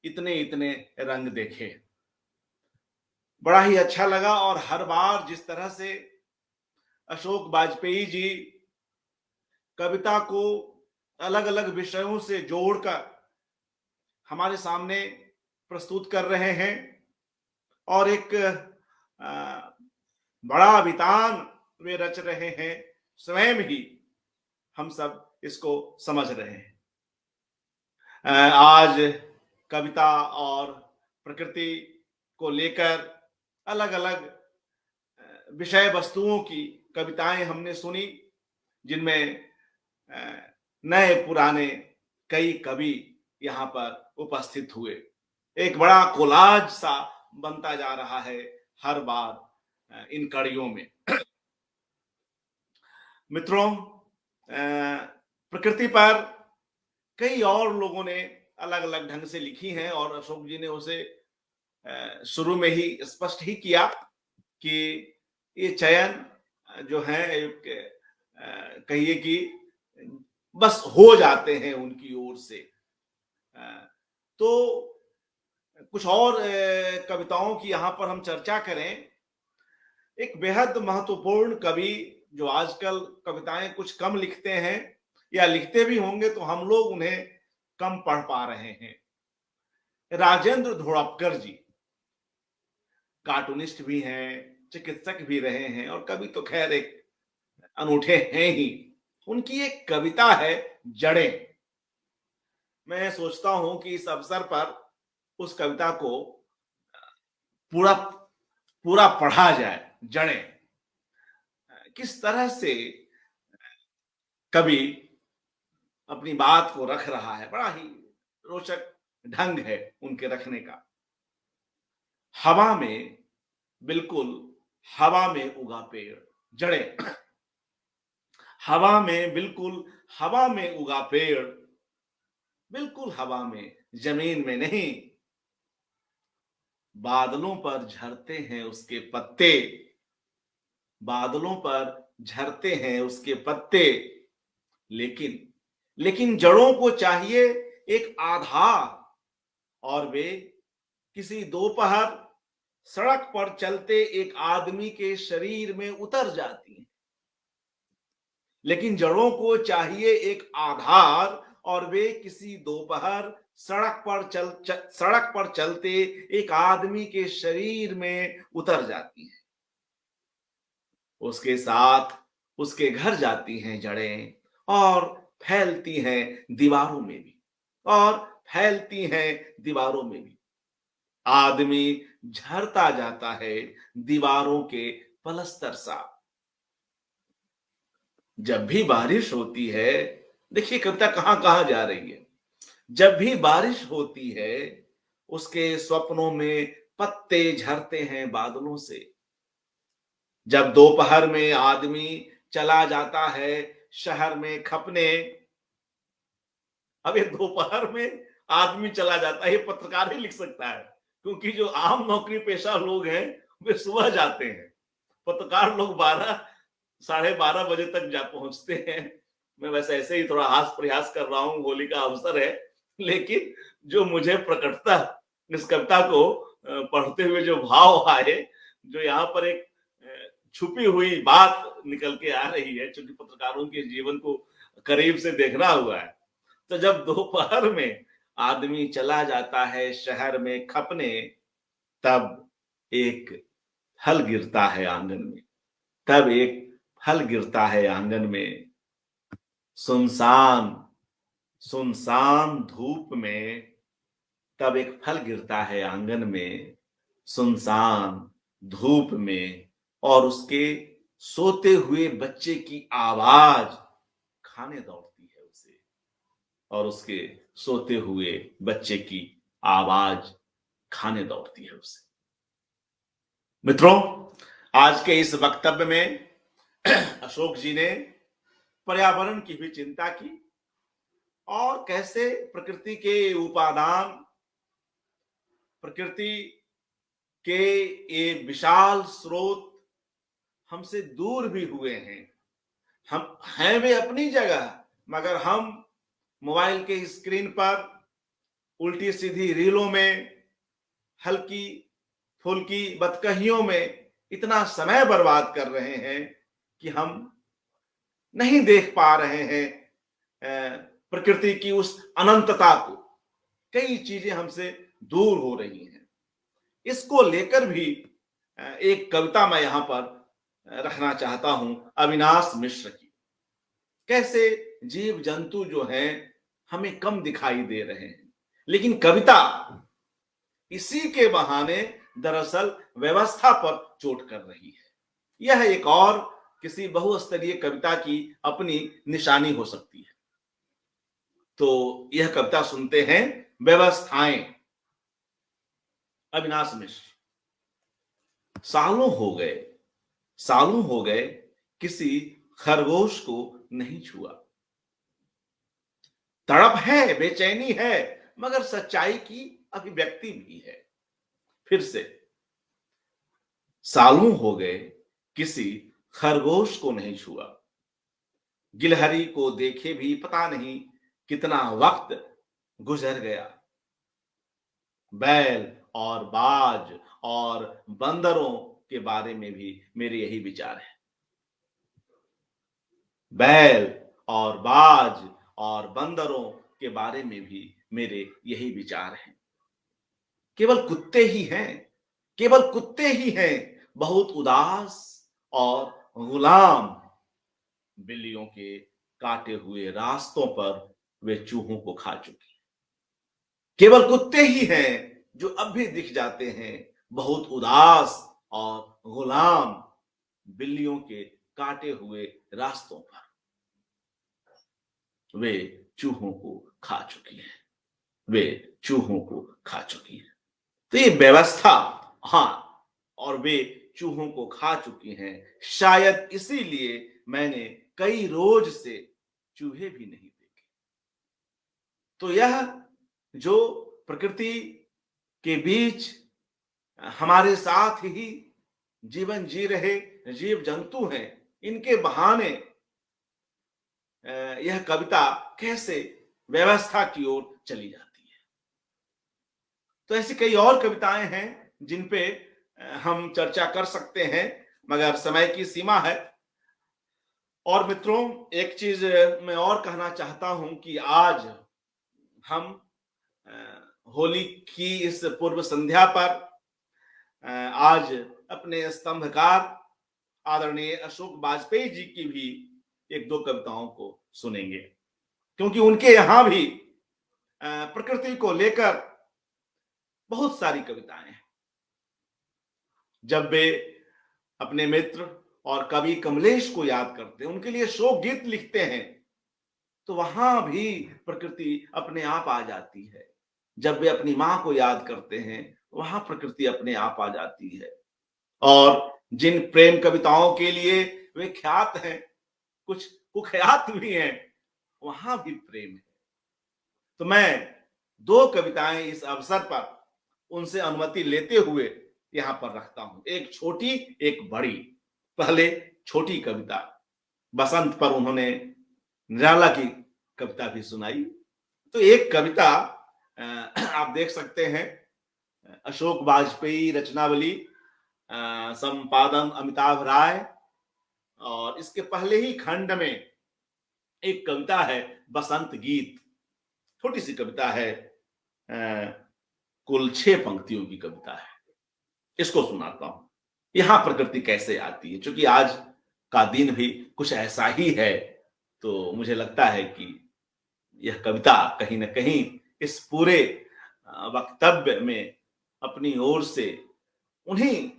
इतने इतने रंग देखे, बड़ा ही अच्छा लगा। और हर बार जिस तरह से अशोक वाजपेयी जी कविता को अलग अलग विषयों से जोड़कर हमारे सामने प्रस्तुत कर रहे हैं और एक बड़ा वितान वे रच रहे हैं, स्वयं ही हम सब इसको समझ रहे हैं। आज कविता और प्रकृति को लेकर अलग अलग विषय वस्तुओं की कविताएं हमने सुनी, जिनमें नए पुराने कई कवि यहाँ पर उपस्थित हुए। एक बड़ा कोलाज सा बनता जा रहा है हर बार इन कड़ियों में। मित्रों, प्रकृति पर कई और लोगों ने अलग अलग ढंग से लिखी हैं और अशोक जी ने उसे शुरू में ही स्पष्ट ही किया कि ये चयन जो है एक कहिए कि बस हो जाते हैं उनकी ओर से। तो कुछ और कविताओं की यहाँ पर हम चर्चा करें। एक बेहद महत्वपूर्ण कवि जो आजकल कविताएं कुछ कम लिखते हैं या लिखते भी होंगे तो हम लोग उन्हें कम पढ़ पा रहे हैं, राजेंद्र धोड़पकर जी। कार्टूनिस्ट भी हैं, चिकित्सक भी रहे हैं और कवि तो खैर एक अनूठे हैं ही। उनकी एक कविता है जड़ें। मैं सोचता हूं कि इस अवसर पर उस कविता को पूरा पूरा पढ़ा जाए। जड़ें, किस तरह से कवि अपनी बात को रख रहा है, बड़ा ही रोचक ढंग है उनके रखने का। हवा में, बिल्कुल हवा में उगा पेड़, जड़ें। हवा में, बिल्कुल हवा में उगा पेड़, बिल्कुल हवा में, जमीन में नहीं। बादलों पर झरते हैं उसके पत्ते, बादलों पर झरते हैं उसके पत्ते, लेकिन लेकिन जड़ों को चाहिए एक आधार, और वे किसी दोपहर सड़क पर चलते एक आदमी के शरीर में उतर जाती हैं। लेकिन जड़ों को चाहिए एक आधार और वे किसी दोपहर सड़क पर चलते एक आदमी के शरीर में उतर जाती हैं। उसके साथ उसके घर जाती हैं जड़ें और फैलती हैं दीवारों में भी, और फैलती हैं दीवारों में भी। आदमी झरता जाता है दीवारों के पलस्तर सा। जब भी बारिश होती है, देखिए कविता कहां कहां जा रही है। जब भी बारिश होती है उसके स्वप्नों में पत्ते झरते हैं बादलों से। जब दोपहर में आदमी चला जाता है शहर में खपने। अब ये दोपहर में आदमी चला जाता है, ये पत्रकार ही लिख सकता है, क्योंकि जो आम नौकरी पेशा लोग हैं वे सुबह जाते हैं। पत्रकार लोग 12 साढ़े 12 बजे तक जा पहुंचते हैं। मैं वैसे ऐसे ही थोड़ा हास प्रयास कर रहा हूँ, होली का अवसर है, लेकिन जो मुझे प्रकटता इस कविता को पढ़ते हुए जो भाव आए, जो यहाँ पर एक छुपी हुई बात निकल के आ रही है, क्योंकि पत्रकारों के जीवन को करीब से देखना हुआ है। तो जब दोपहर में आदमी चला जाता है शहर में खपने, तब एक फल गिरता है आंगन में, तब एक फल गिरता है आंगन में। सुनसान सुनसान धूप में, तब एक फल गिरता है आंगन में, सुनसान धूप में। और उसके सोते हुए बच्चे की आवाज खाने दौड़ती है उसे, और उसके सोते हुए बच्चे की आवाज खाने दौड़ती है उसे। मित्रों, आज के इस वक्तव्य में अशोक जी ने पर्यावरण की भी चिंता की और कैसे प्रकृति के उपादान, प्रकृति के ये विशाल स्रोत हमसे दूर भी हुए हैं। हम हैं वे अपनी जगह, मगर हम मोबाइल के स्क्रीन पर उल्टी सीधी रीलों में, हल्की फुल्की बतकहियों में इतना समय बर्बाद कर रहे हैं कि हम नहीं देख पा रहे हैं प्रकृति की उस अनंतता को। कई चीजें हमसे दूर हो रही हैं। इसको लेकर भी एक कविता मैं यहां पर रखना चाहता हूं, अविनाश मिश्र की। कैसे जीव जंतु जो हैं हमें कम दिखाई दे रहे हैं, लेकिन कविता इसी के बहाने दरअसल व्यवस्था पर चोट कर रही है। यह एक और किसी बहुस्तरीय कविता की अपनी निशानी हो सकती है। तो यह कविता सुनते हैं, व्यवस्थाएं। अविनाश मिश्र। सालों हो गए किसी खरगोश को नहीं छुआ। तड़प है, बेचैनी है, मगर सच्चाई की अभिव्यक्ति भी है। फिर से, सालों हो गए किसी खरगोश को नहीं छुआ। गिलहरी को देखे भी पता नहीं कितना वक्त गुजर गया। बैल और बाज और बंदरों के बारे में भी मेरे यही विचार है। बैल और बाज और बंदरों के बारे में भी मेरे यही विचार हैं। केवल कुत्ते ही हैं, केवल कुत्ते ही हैं बहुत उदास और गुलाम। बिल्लियों के काटे हुए रास्तों पर वे चूहों को खा चुकी। केवल कुत्ते ही हैं जो अब भी दिख जाते हैं बहुत उदास और गुलाम बिल्लियों के काटे हुए रास्तों पर। वे चूहों को खा चुकी हैं, वे चूहों को खा चुकी हैं। तो ये व्यवस्था, हाँ, और वे चूहों को खा चुकी हैं। शायद इसीलिए मैंने कई रोज से चूहे भी नहीं देखे। तो यह जो प्रकृति के बीच हमारे साथ ही जीवन जी रहे जीव जंतु हैं, इनके बहाने यह कविता कैसे व्यवस्था की ओर चली जाती है। तो ऐसी कई और कविताएं हैं जिन पे हम चर्चा कर सकते हैं, मगर समय की सीमा है। और मित्रों, एक चीज मैं और कहना चाहता हूं कि आज हम होली की इस पूर्व संध्या पर आज अपने स्तंभकार आदरणीय अशोक वाजपेयी जी की भी एक दो कविताओं को सुनेंगे, क्योंकि उनके यहां भी प्रकृति को लेकर बहुत सारी कविताएं हैं। जब वे अपने मित्र और कवि कमलेश को याद करते हैं, उनके लिए शोक गीत लिखते हैं, तो वहां भी प्रकृति अपने आप आ जाती है। जब वे अपनी मां को याद करते हैं, वहां प्रकृति अपने आप आ जाती है। और जिन प्रेम कविताओं के लिए वे ख्यात हैं, कुछ कुख्यात भी हैं, वहां भी प्रेम है। तो मैं दो कविताएं इस अवसर पर उनसे अनुमति लेते हुए यहां पर रखता हूं, एक छोटी एक बड़ी। पहले छोटी कविता, बसंत पर उन्होंने निराला की कविता भी सुनाई। तो एक कविता आप देख सकते हैं, अशोक वाजपेयी रचनावली, संपादन अमिताभ राय, और इसके पहले ही खंड में एक कविता है बसंत गीत। छोटी सी कविता है, कुल 6 पंक्तियों की कविता है। इसको सुनाता हूं। यहां प्रकृति कैसे आती है, क्योंकि आज का दिन भी कुछ ऐसा ही है। तो मुझे लगता है कि यह कविता कहीं ना कहीं इस पूरे वक्तव्य में अपनी ओर से उन्हीं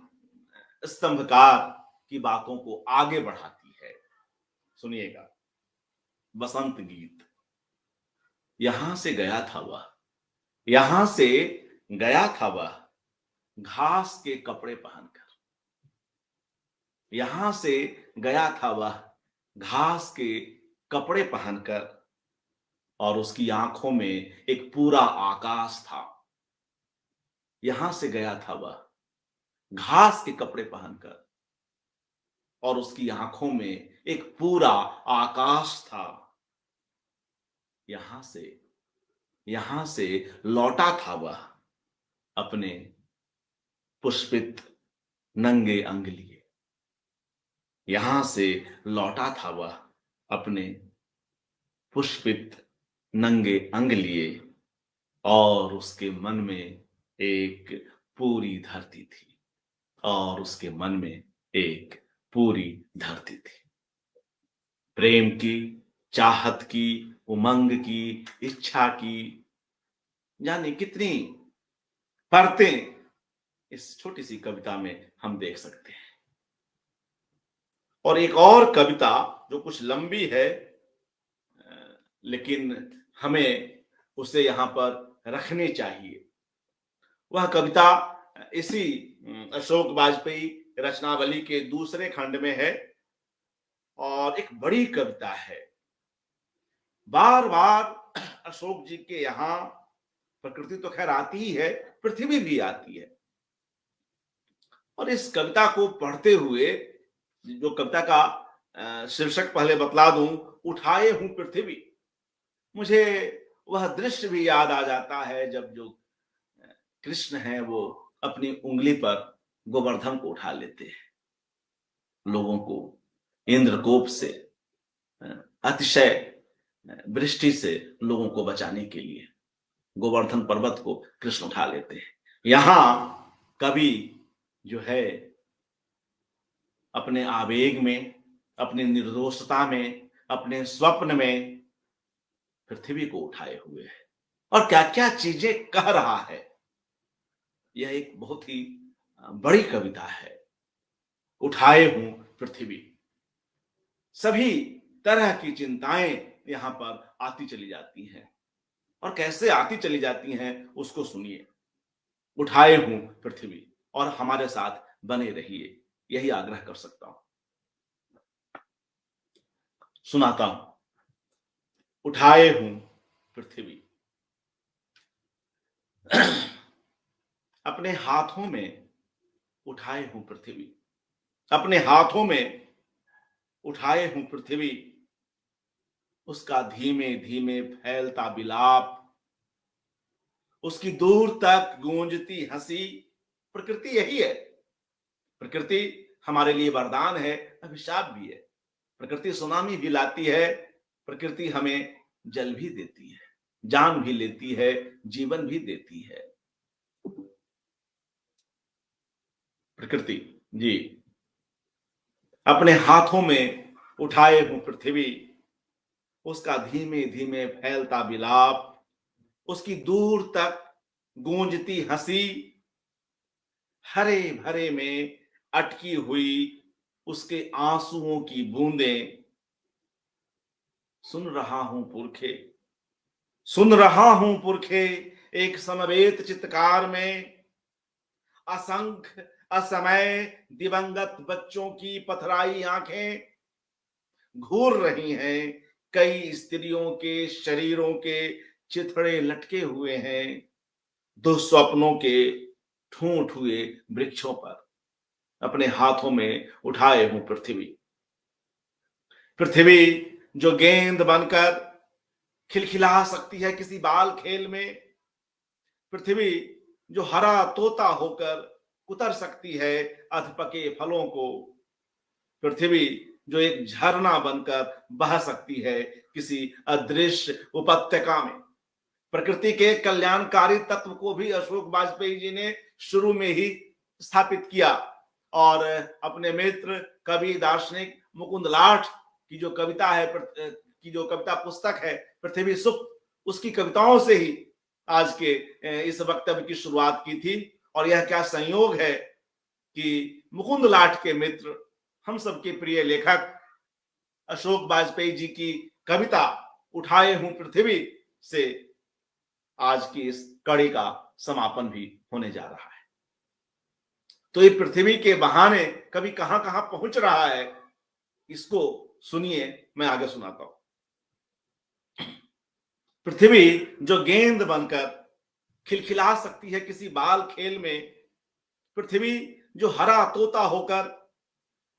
स्तंभकार की बातों को आगे बढ़ाती है। सुनिएगा, बसंत गीत। यहां से गया था वह, यहां से गया था वह घास के कपड़े पहनकर। यहां से गया था वह घास के कपड़े पहनकर। और उसकी आंखों में एक पूरा आकाश था। यहां से गया था वह घास के कपड़े पहनकर, और उसकी आंखों में एक पूरा आकाश था। यहां से यहां से लौटा था वह अपने पुष्पित नंगे अंग लिए। यहां से लौटा था वह अपने पुष्पित नंगे अंग लिए, और उसके मन में एक पूरी धरती थी, और उसके मन में एक पूरी धरती थी। प्रेम की, चाहत की, उमंग की, इच्छा की, जाने कितनी परतें इस छोटी सी कविता में हम देख सकते हैं। और एक और कविता जो कुछ लंबी है, लेकिन हमें उसे यहां पर रखनी चाहिए। वह कविता इसी अशोक वाजपेयी रचनावली के दूसरे खंड में है, और एक बड़ी कविता है। बार बार अशोक जी के यहां प्रकृति तो खैर आती ही है, पृथ्वी भी आती है। और इस कविता को पढ़ते हुए, जो कविता का शीर्षक पहले बतला दूं, उठाए हूं पृथ्वी, मुझे वह दृश्य भी याद आ जाता है जब जो कृष्ण है वो अपनी उंगली पर गोवर्धन को उठा लेते हैं, लोगों को इंद्रकोप से, अतिशय वृष्टि से लोगों को बचाने के लिए गोवर्धन पर्वत को कृष्ण उठा लेते हैं। यहां कवि जो है अपने आवेग में, अपनी निर्दोषता में, अपने स्वप्न में पृथ्वी को उठाए हुए है, और क्या क्या चीजें कह रहा है। यह एक बहुत ही बड़ी कविता है। उठाए हूं पृथ्वी, सभी तरह की चिंताएं यहां पर आती चली जाती हैं, और कैसे आती चली जाती हैं उसको सुनिए। उठाए हूं पृथ्वी, और हमारे साथ बने रहिए, यही आग्रह कर सकता हूं। सुनाता हूं। उठाए हूं पृथ्वी, अपने हाथों में उठाए हूं पृथ्वी, अपने हाथों में उठाए हूं पृथ्वी, उसका धीमे धीमे फैलता विलाप, उसकी दूर तक गूंजती हंसी। प्रकृति यही है। प्रकृति हमारे लिए वरदान है, अभिशाप भी है। प्रकृति सुनामी भी लाती है, प्रकृति हमें जल भी देती है, जान भी लेती है, जीवन भी देती है। प्रकृति जी, अपने हाथों में उठाए हूं पृथ्वी, उसका धीमे धीमे फैलता विलाप, उसकी दूर तक गूंजती हंसी, हरे भरे में अटकी हुई उसके आंसुओं की बूंदें। सुन रहा हूं पुरखे, सुन रहा हूं पुरखे, एक समवेत चित्कार में असंख्य असमय दिवंगत बच्चों की पथराई आंखें घूर रही हैं। कई स्त्रियों के शरीरों के चिथड़े लटके हुए हैं दुस्वप्नों के ठूंठ हुए वृक्षों पर। अपने हाथों में उठाए हूं पृथ्वी, पृथ्वी जो गेंद बनकर खिलखिला सकती है किसी बाल खेल में, पृथ्वी जो हरा तोता होकर उतर सकती है अधपके फलों को, पृथ्वी जो एक झरना बनकर बह सकती है किसी अदृश्य उपत्यका में। प्रकृति के कल्याणकारी तत्व को भी अशोक वाजपेयी जी ने शुरू में ही स्थापित किया, और अपने मित्र कवि दार्शनिक मुकुंद लाठ की जो कविता है, की जो कविता पुस्तक है पृथ्वी सुख, उसकी कविताओं से ही आज के इस वक्तव्य की शुरुआत की थी। और यह क्या संयोग है कि मुकुंद लाठ के मित्र, हम सबके प्रिय लेखक अशोक वाजपेयी जी की कविता उठाए हूं पृथ्वी से आज की इस कड़ी का समापन भी होने जा रहा है। तो ये पृथ्वी के बहाने कभी कहां कहां पहुंच रहा है, इसको सुनिए, मैं आगे सुनाता हूं। पृथ्वी जो गेंद बनकर खिलखिला सकती है किसी बाल खेल में, पृथ्वी जो हरा तोता होकर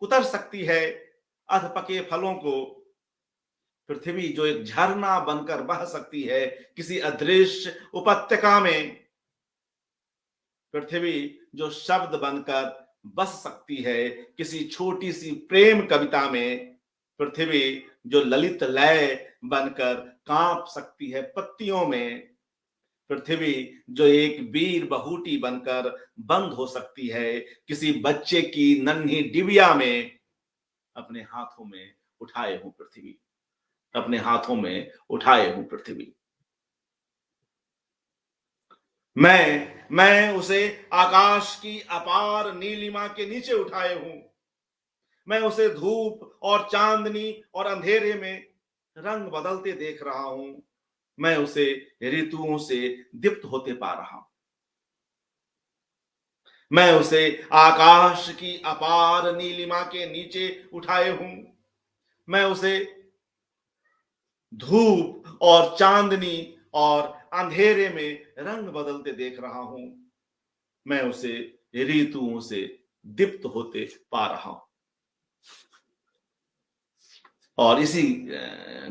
उतर सकती है अधपके फलों को, पृथ्वी जो एक झरना बनकर बह सकती है किसी अदृश्य उपत्यका में, पृथ्वी जो शब्द बनकर बस सकती है किसी छोटी सी प्रेम कविता में, पृथ्वी जो ललित लय बनकर कांप सकती है पत्तियों में, पृथ्वी जो एक वीर बहूटी बनकर बंद हो सकती है किसी बच्चे की नन्ही डिबिया में, अपने हाथों में उठाए हूं पृथ्वी, अपने हाथों में उठाए हूं पृथ्वी। मैं उसे आकाश की अपार नीलिमा के नीचे उठाए हूं। मैं उसे धूप और चांदनी और अंधेरे में रंग बदलते देख रहा हूं। मैं उसे ऋतुओं से दीप्त होते पा रहा हूं। मैं उसे आकाश की अपार नीलिमा के नीचे उठाए हूं। मैं उसे धूप और चांदनी और अंधेरे में रंग बदलते देख रहा हूं। मैं उसे ऋतुओं से दीप्त होते पा रहा हूं। और इसी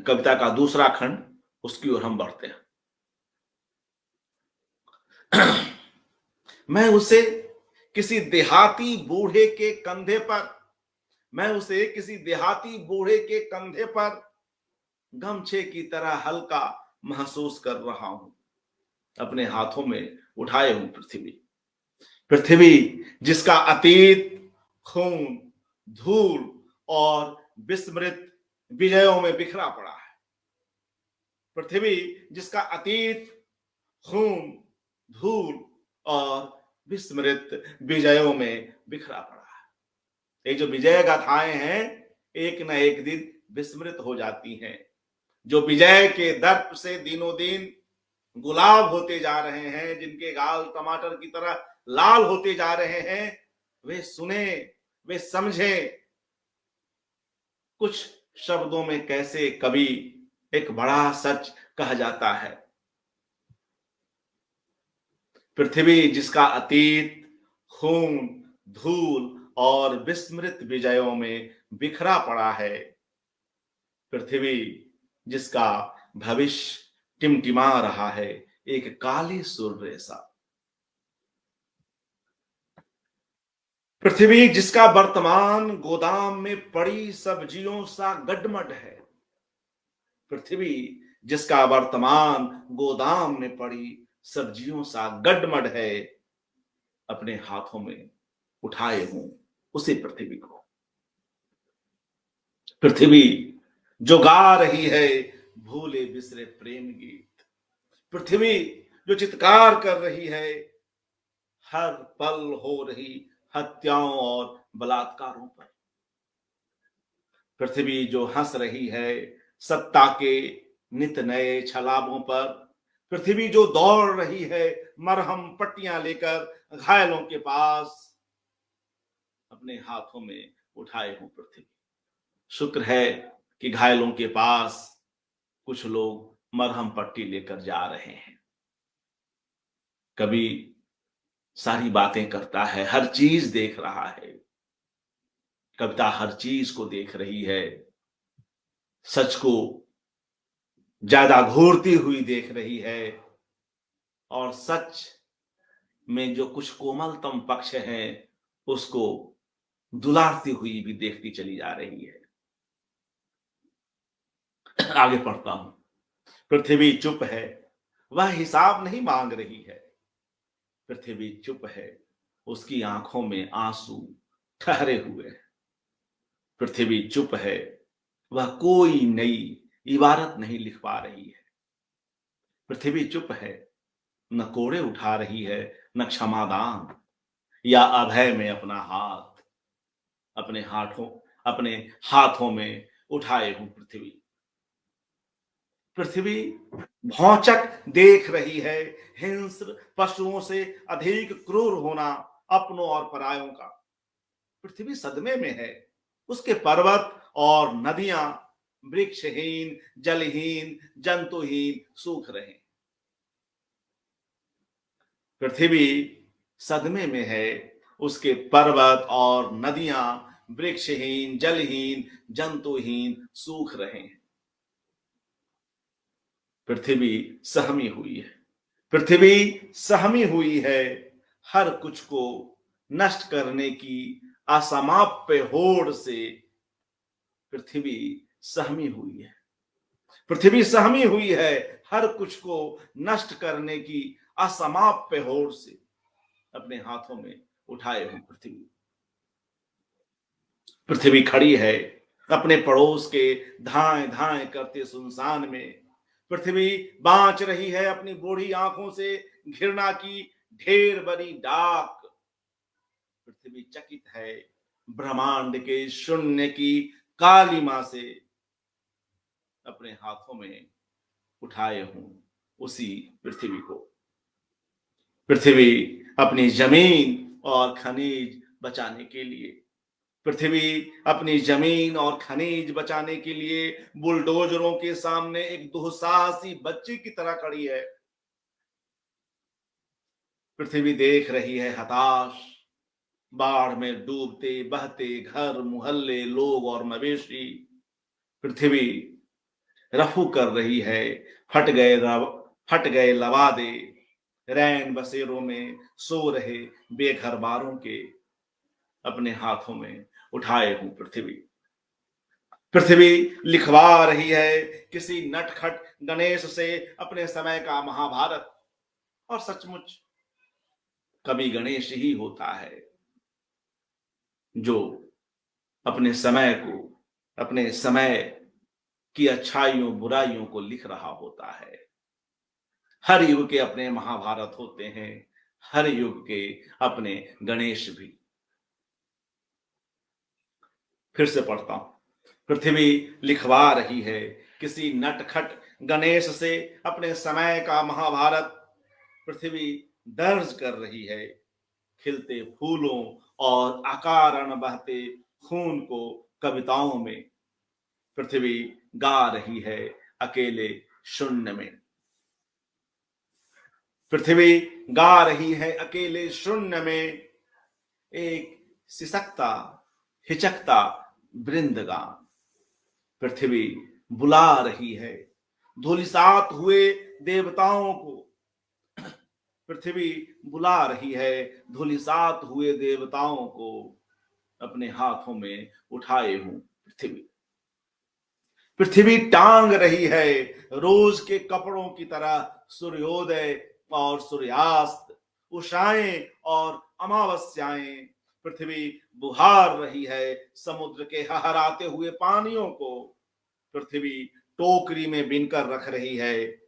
कविता का दूसरा खंड, उसकी ओर हम बढ़ते हैं। मैं उसे किसी देहाती बूढ़े के कंधे पर, मैं उसे किसी देहाती बूढ़े के कंधे पर गमछे की तरह हल्का महसूस कर रहा हूं। अपने हाथों में उठाए हूं पृथ्वी। पृथ्वी जिसका अतीत खून, धूल और विस्मृत विजयों में बिखरा पड़ा है। पृथ्वी जिसका अतीत खून, धूल और विस्मृत विजयों में बिखरा पड़ा है। ये जो विजय गाथाएं हैं, एक न एक दिन विस्मृत हो जाती हैं। जो विजय के दर्प से दिनों दिन गुलाब होते जा रहे हैं, जिनके गाल टमाटर की तरह लाल होते जा रहे हैं, वे सुने, वे समझे कुछ शब्दों में कैसे कभी एक बड़ा सच कहा जाता है। पृथ्वी जिसका अतीत खून, धूल और विस्मृत विजयों में बिखरा पड़ा है। पृथ्वी जिसका भविष्य टिमटिमा रहा है एक काले सूर्य सा। पृथ्वी जिसका वर्तमान गोदाम में पड़ी सब्जियों सा गडमड है। पृथ्वी जिसका वर्तमान गोदाम में पड़ी सब्जियों सा गडमड है। अपने हाथों में उठाए हूं उसी पृथ्वी को। पृथ्वी जो गा रही है भूले बिसरे प्रेम गीत। पृथ्वी जो चित्कार कर रही है हर पल हो रही हत्याओं और बलात्कारों पर। पृथ्वी जो हंस रही है सत्ता के नित नए छलावों पर। पृथ्वी जो दौड़ रही है मरहम पट्टियां लेकर घायलों के पास। अपने हाथों में उठाए हूं पृथ्वी। शुक्र है कि घायलों के पास कुछ लोग मरहम पट्टी लेकर जा रहे हैं। कभी सारी बातें करता है, हर चीज देख रहा है। कविता हर चीज को देख रही है, सच को ज्यादा घूरती हुई देख रही है और सच में जो कुछ कोमलतम पक्ष है उसको दुलारती हुई भी देखती चली जा रही है। आगे पढ़ता हूं। पृथ्वी चुप है, वह हिसाब नहीं मांग रही है। पृथ्वी चुप है, उसकी आंखों में आंसू ठहरे हुए हैं। पृथ्वी चुप है, वह कोई नई इबारत नहीं लिख पा रही है। पृथ्वी चुप है, न कोड़े उठा रही है, न क्षमादान या अभय में अपना हाथ। अपने हाथों में उठाए हूं पृथ्वी। पृथ्वी भौचक देख रही है हिंस्र पशुओं से अधिक क्रूर होना अपनों और परायों का। पृथ्वी सदमे में है, उसके पर्वत और नदियां वृक्षहीन, जलहीन, जंतुहीन सूख रहे हैं। पृथ्वी सदमे में है, उसके पर्वत और नदियां वृक्षहीन, जलहीन, जंतुहीन सूख रहे हैं। पृथ्वी सहमी हुई है, पृथ्वी सहमी हुई है, हर कुछ को नष्ट करने की असमाप्य होड़ से पृथ्वी सहमी हुई है। पृथ्वी सहमी हुई है, हर कुछ को नष्ट करने की असमाप्य होड़ से अपने हाथों में उठाए हुए पृथ्वी। पृथ्वी खड़ी है अपने पड़ोस के धाए धाए करते सुनसान में। पृथ्वी बांच रही है अपनी बूढ़ी आंखों से घृणा की ढेर बड़ी डाक। पृथ्वी चकित है ब्रह्मांड के शून्य की कालिमा से अपने हाथों में उठाए हूं उसी पृथ्वी को। पृथ्वी अपनी जमीन और खनिज बचाने के लिए, पृथ्वी अपनी जमीन और खनिज बचाने के लिए बुलडोजरों के सामने एक दुस्साहसी बच्चे की तरह खड़ी है। पृथ्वी देख रही है हताश, बाढ़ में डूबते बहते घर, मोहल्ले, लोग और मवेशी। पृथ्वी रफू कर रही है फट गए लवादे, रैन बसेरों में सो रहे बेघर बारों के अपने हाथों में उठाए हूं पृथ्वी। पृथ्वी लिखवा रही है किसी नटखट गणेश से अपने समय का महाभारत। और सचमुच कवि गणेश ही होता है जो अपने समय को, अपने समय की अच्छाइयों बुराइयों को लिख रहा होता है। हर युग के अपने महाभारत होते हैं, हर युग के अपने गणेश भी। फिर से पढ़ता हूं। पृथ्वी लिखवा रही है किसी नटखट गणेश से अपने समय का महाभारत। पृथ्वी दर्ज कर रही है खिलते फूलों और अकारण बहते खून को कविताओं में। पृथ्वी गा रही है अकेले शून्य में। पृथ्वी गा रही है अकेले शून्य में एक सिसकता हिचकता वृंदगान। पृथ्वी बुला रही है धूलिसात हुए देवताओं को। पृथ्वी बुला रही है धूलिसात हुए देवताओं को अपने हाथों में उठाए हूं पृथ्वी। पृथ्वी टांग रही है रोज के कपड़ों की तरह सूर्योदय और सूर्यास्त, उषाएं और अमावस्याएं। पृथ्वी बुहार रही है समुद्र के हहराते हुए पानियों को। पृथ्वी टोकरी में बिनकर रख रही है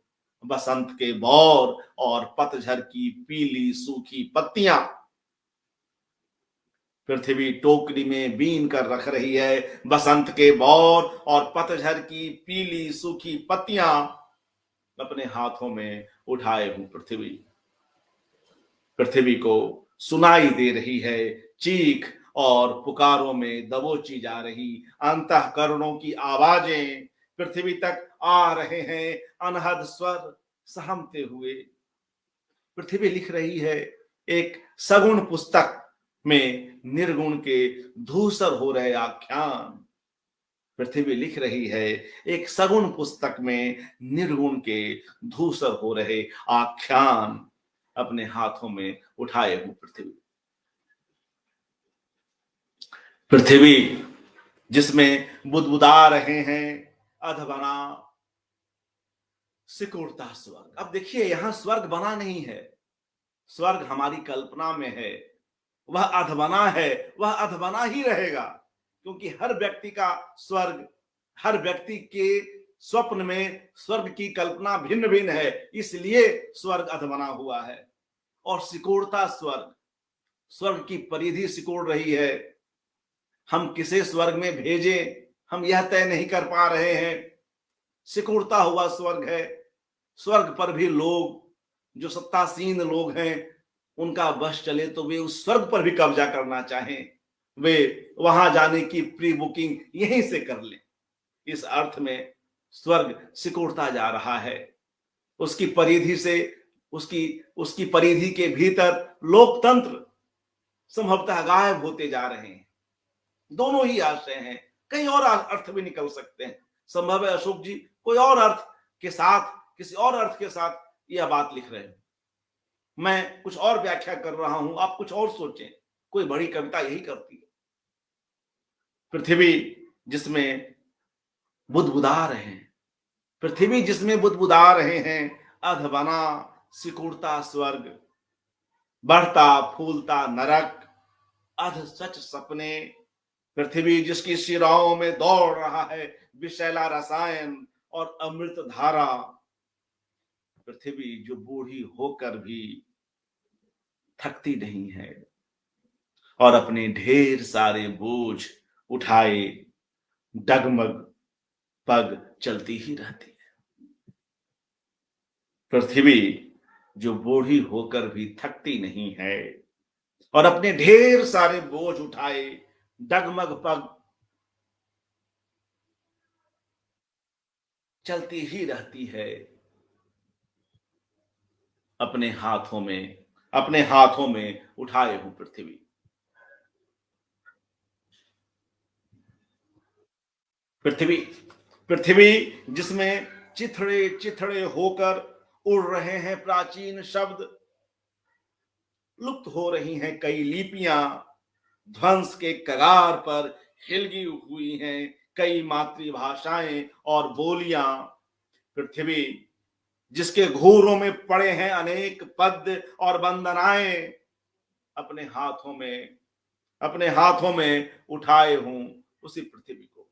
बसंत के बौर और पतझड़ की पीली सूखी पत्तियां। पृथ्वी टोकरी में बीन कर रख रही है बसंत के बौर और पतझड़ की पीली सूखी पत्तियां अपने हाथों में उठाए हूं पृथ्वी। पृथ्वी को सुनाई दे रही है चीख और पुकारों में दबोची जा रही अंतःकरणों की आवाजें। पृथ्वी तक आ रहे हैं अनहद स्वर सहमते हुए। पृथ्वी लिख रही है एक सगुण पुस्तक में निर्गुण के धूसर हो रहे आख्यान। पृथ्वी लिख रही है एक सगुण पुस्तक में निर्गुण के धूसर हो रहे आख्यान अपने हाथों में उठाए हूं पृथ्वी। पृथ्वी जिसमें बुदबुदा रहे हैं अधबना सिकुड़ता स्वर्ग। अब देखिए यहां स्वर्ग बना नहीं है, स्वर्ग हमारी कल्पना में है। वह अधबना है, वह अधबना ही रहेगा क्योंकि हर व्यक्ति का स्वर्ग, हर व्यक्ति के स्वप्न में स्वर्ग की कल्पना भिन्न भिन्न है, इसलिए स्वर्ग अधबना हुआ है। और सिकोड़ता स्वर्ग, स्वर्ग की परिधि सिकोड़ रही है। हम किसे स्वर्ग में भेजें हम यह तय नहीं कर पा रहे हैं। सिकुड़ता हुआ स्वर्ग है। स्वर्ग पर भी लोग जो सत्तासीन लोग हैं उनका बस चले तो वे उस स्वर्ग पर भी कब्जा करना चाहें, वे वहां जाने की प्री बुकिंग यहीं से कर लें। इस अर्थ में स्वर्ग सिकुड़ता जा रहा है। उसकी परिधि से उसकी उसकी परिधि के भीतर लोकतंत्र संभवतः गायब होते जा रहे हैं। दोनों ही आशय हैं, कई और अर्थ भी निकल सकते हैं। संभव है अशोक जी कोई और अर्थ के साथ, किसी और अर्थ के साथ यह बात लिख रहे हैं। मैं कुछ और व्याख्या कर रहा हूं, आप कुछ और सोचें। कोई बड़ी कविता यही करती है। पृथ्वी जिसमें बुदबुदा रहे हैं, पृथ्वी जिसमें बुदबुदा रहे हैं, अध बना सिकुड़ता स्वर्ग, बढ़ता फूलता नरक, अध सच सपने। पृथ्वी जिसकी शिराओं में दौड़ रहा है विषैला रसायन और अमृत धारा। पृथ्वी जो बूढ़ी होकर भी थकती नहीं है और अपने ढेर सारे बोझ उठाए डगमग पग चलती ही रहती है। पृथ्वी जो बूढ़ी होकर भी थकती नहीं है और अपने ढेर सारे बोझ उठाए डगमग पग चलती ही रहती है। अपने हाथों में उठाए हूं पृथ्वी। पृथ्वी पृथ्वी जिसमें चिथड़े चिथड़े होकर उड़ रहे हैं प्राचीन शब्द, लुप्त हो रही हैं कई लिपियां, ध्वंस के कगार पर हिलगी हुई हैं कई मातृभाषाएं और बोलियां। पृथ्वी जिसके घूरों में पड़े हैं अनेक पद और वंदनाएं, अपने हाथों में उठाए हूं उसी पृथ्वी को,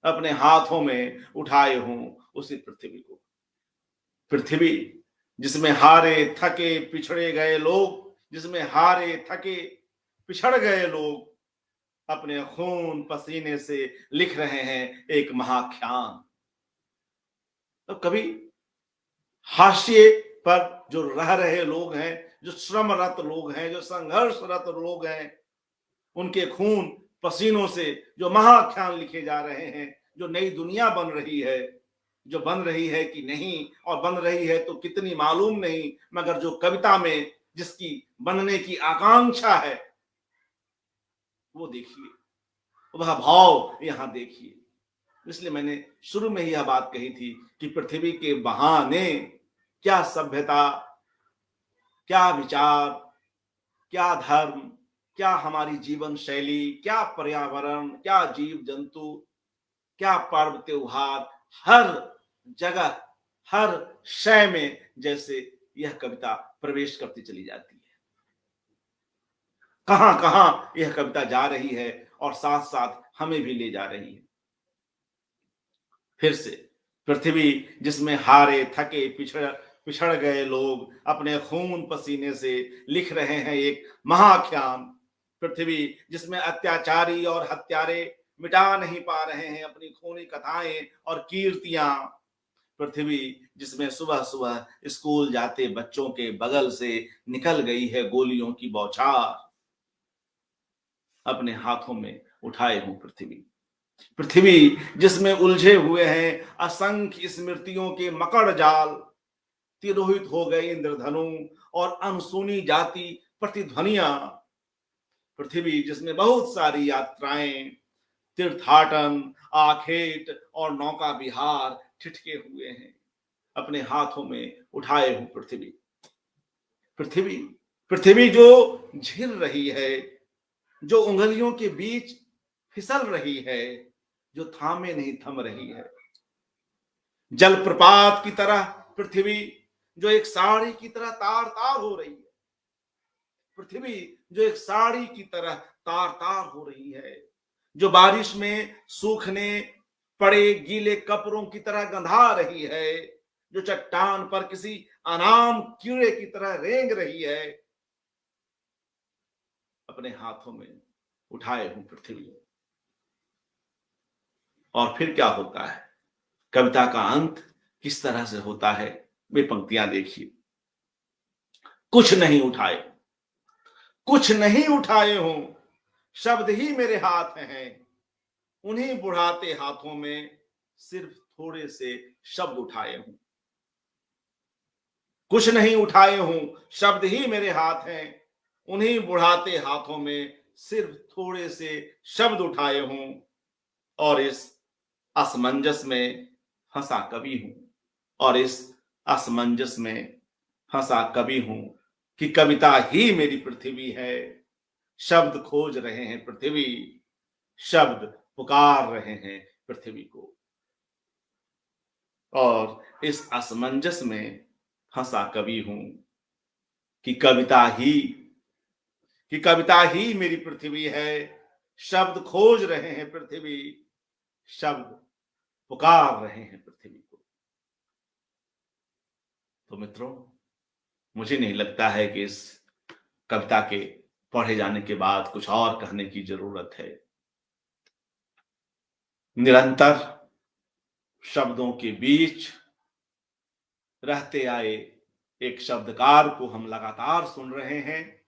अपने हाथों में उठाए हूं उसी पृथ्वी को। पृथ्वी जिसमें हारे थके पिछड़े गए लोग, जिसमें हारे थके पिछड़ गए लोग अपने खून पसीने से लिख रहे हैं एक महाख्यान। तो कभी हाशिए पर जो रह रहे लोग हैं, जो श्रमरत लोग हैं, जो संघर्षरत लोग हैं, उनके खून पसीनों से जो महाख्यान लिखे जा रहे हैं, जो नई दुनिया बन रही है, जो बन रही है कि नहीं और बन रही है तो कितनी मालूम नहीं, मगर जो कविता में जिसकी बनने की आकांक्षा है वो देखिए, वह भाव यहां देखिए। इसलिए मैंने शुरू में ही यह बात कही थी कि पृथ्वी के बहाने क्या सभ्यता, क्या विचार, क्या धर्म, क्या हमारी जीवन शैली, क्या पर्यावरण, क्या जीव जंतु, क्या पर्व त्योहार, हर जगह हर शय में जैसे यह कविता प्रवेश करती चली जाती है। कहां कहां यह कविता जा रही है और साथ साथ हमें भी ले जा रही है। फिर से पृथ्वी जिसमें हारे थके पिछड़ गए लोग अपने खून पसीने से लिख रहे हैं एक महाख्यान। पृथ्वी जिसमें अत्याचारी और हत्यारे मिटा नहीं पा रहे हैं अपनी खूनी कथाएं और कीर्तियां। पृथ्वी जिसमें सुबह सुबह स्कूल जाते बच्चों के बगल से निकल गई है गोलियों की बौछार। अपने हाथों में उठाए हूं पृथ्वी। पृथ्वी जिसमें उलझे हुए हैं असंख्य स्मृतियों के मकड़ जाल, तिरोहित हो गए इंद्रधनु और अनसुनी जाति प्रतिध्वनियां। पृथ्वी जिसमें बहुत सारी यात्राएं, तीर्थाटन, आखेट और नौका विहार ठिठके हुए हैं। अपने हाथों में उठाए हूं पृथ्वी। पृथ्वी पृथ्वी जो झिल रही है, जो उंगलियों के बीच फिसल रही है, जो थामे नहीं थम रही है। जलप्रपात की तरह पृथ्वी जो एक साड़ी की तरह तार तार हो रही है। पृथ्वी जो एक साड़ी की तरह तार तार हो रही है, जो बारिश में सूखने पड़े गीले कपड़ों की तरह गंधा रही है, जो चट्टान पर किसी अनाम कीड़े की तरह रेंग रही है। अपने हाथों में उठाए हूं पृथ्वी। और फिर क्या होता है, कविता का अंत किस तरह से होता है, वे पंक्तियां देखिए। कुछ नहीं उठाए हूं, शब्द ही मेरे हाथ हैं, उन्हीं बुढ़ाते हाथों में सिर्फ थोड़े से शब्द उठाए हूं। कुछ नहीं उठाए हूं, शब्द ही मेरे हाथ हैं, उन्हीं बुढ़ाते हाथों में सिर्फ थोड़े से शब्द उठाए हूं। और इस असमंजस में फंसा कभी हूं, और इस असमंजस में फंसा कभी हूं कि कविता ही मेरी पृथ्वी है। शब्द खोज रहे हैं पृथ्वी, शब्द पुकार रहे हैं पृथ्वी को। और इस असमंजस में फंसा कभी हूं कि कविता ही मेरी पृथ्वी है। शब्द खोज रहे हैं पृथ्वी, शब्द पुकार रहे हैं पृथ्वी को। तो मित्रों, मुझे नहीं लगता है कि इस कविता के पढ़े जाने के बाद कुछ और कहने की जरूरत है। निरंतर शब्दों के बीच रहते आए एक शब्दकार को हम लगातार सुन रहे हैं।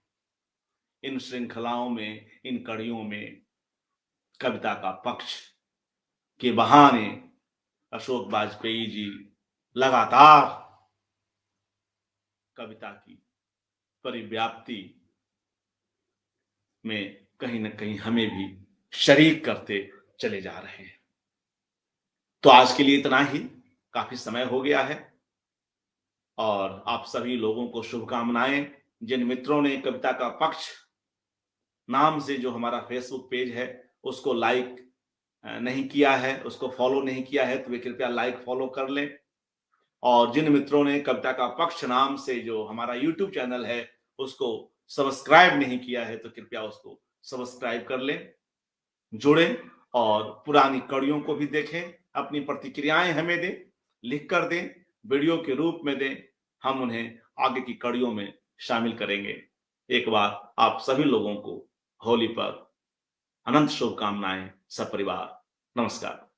इन श्रृंखलाओं में, इन कड़ियों में कविता का पक्ष के बहाने अशोक वाजपेयी जी लगातार कविता की परिव्याप्ति में कहीं ना कहीं हमें भी शरीक करते चले जा रहे हैं। तो आज के लिए इतना ही, काफी समय हो गया है। और आप सभी लोगों को शुभकामनाएं। जिन मित्रों ने कविता का पक्ष नाम से जो हमारा फेसबुक पेज है उसको लाइक नहीं किया है, उसको फॉलो नहीं किया है, तो वे कृपया लाइक फॉलो कर लें। और जिन मित्रों ने कविता का पक्ष नाम से जो हमारा यूट्यूब चैनल है उसको सब्सक्राइब नहीं किया है, तो कृपया उसको सब्सक्राइब कर लें, जुड़ें और पुरानी कड़ियों को भी देखें। अपनी प्रतिक्रियाएं हमें दें, लिख कर दें, वीडियो के रूप में दें। हम उन्हें आगे की कड़ियों में शामिल करेंगे। एक बार आप सभी लोगों को होली पर अनंत शुभकामनाएं। सपरिवार नमस्कार।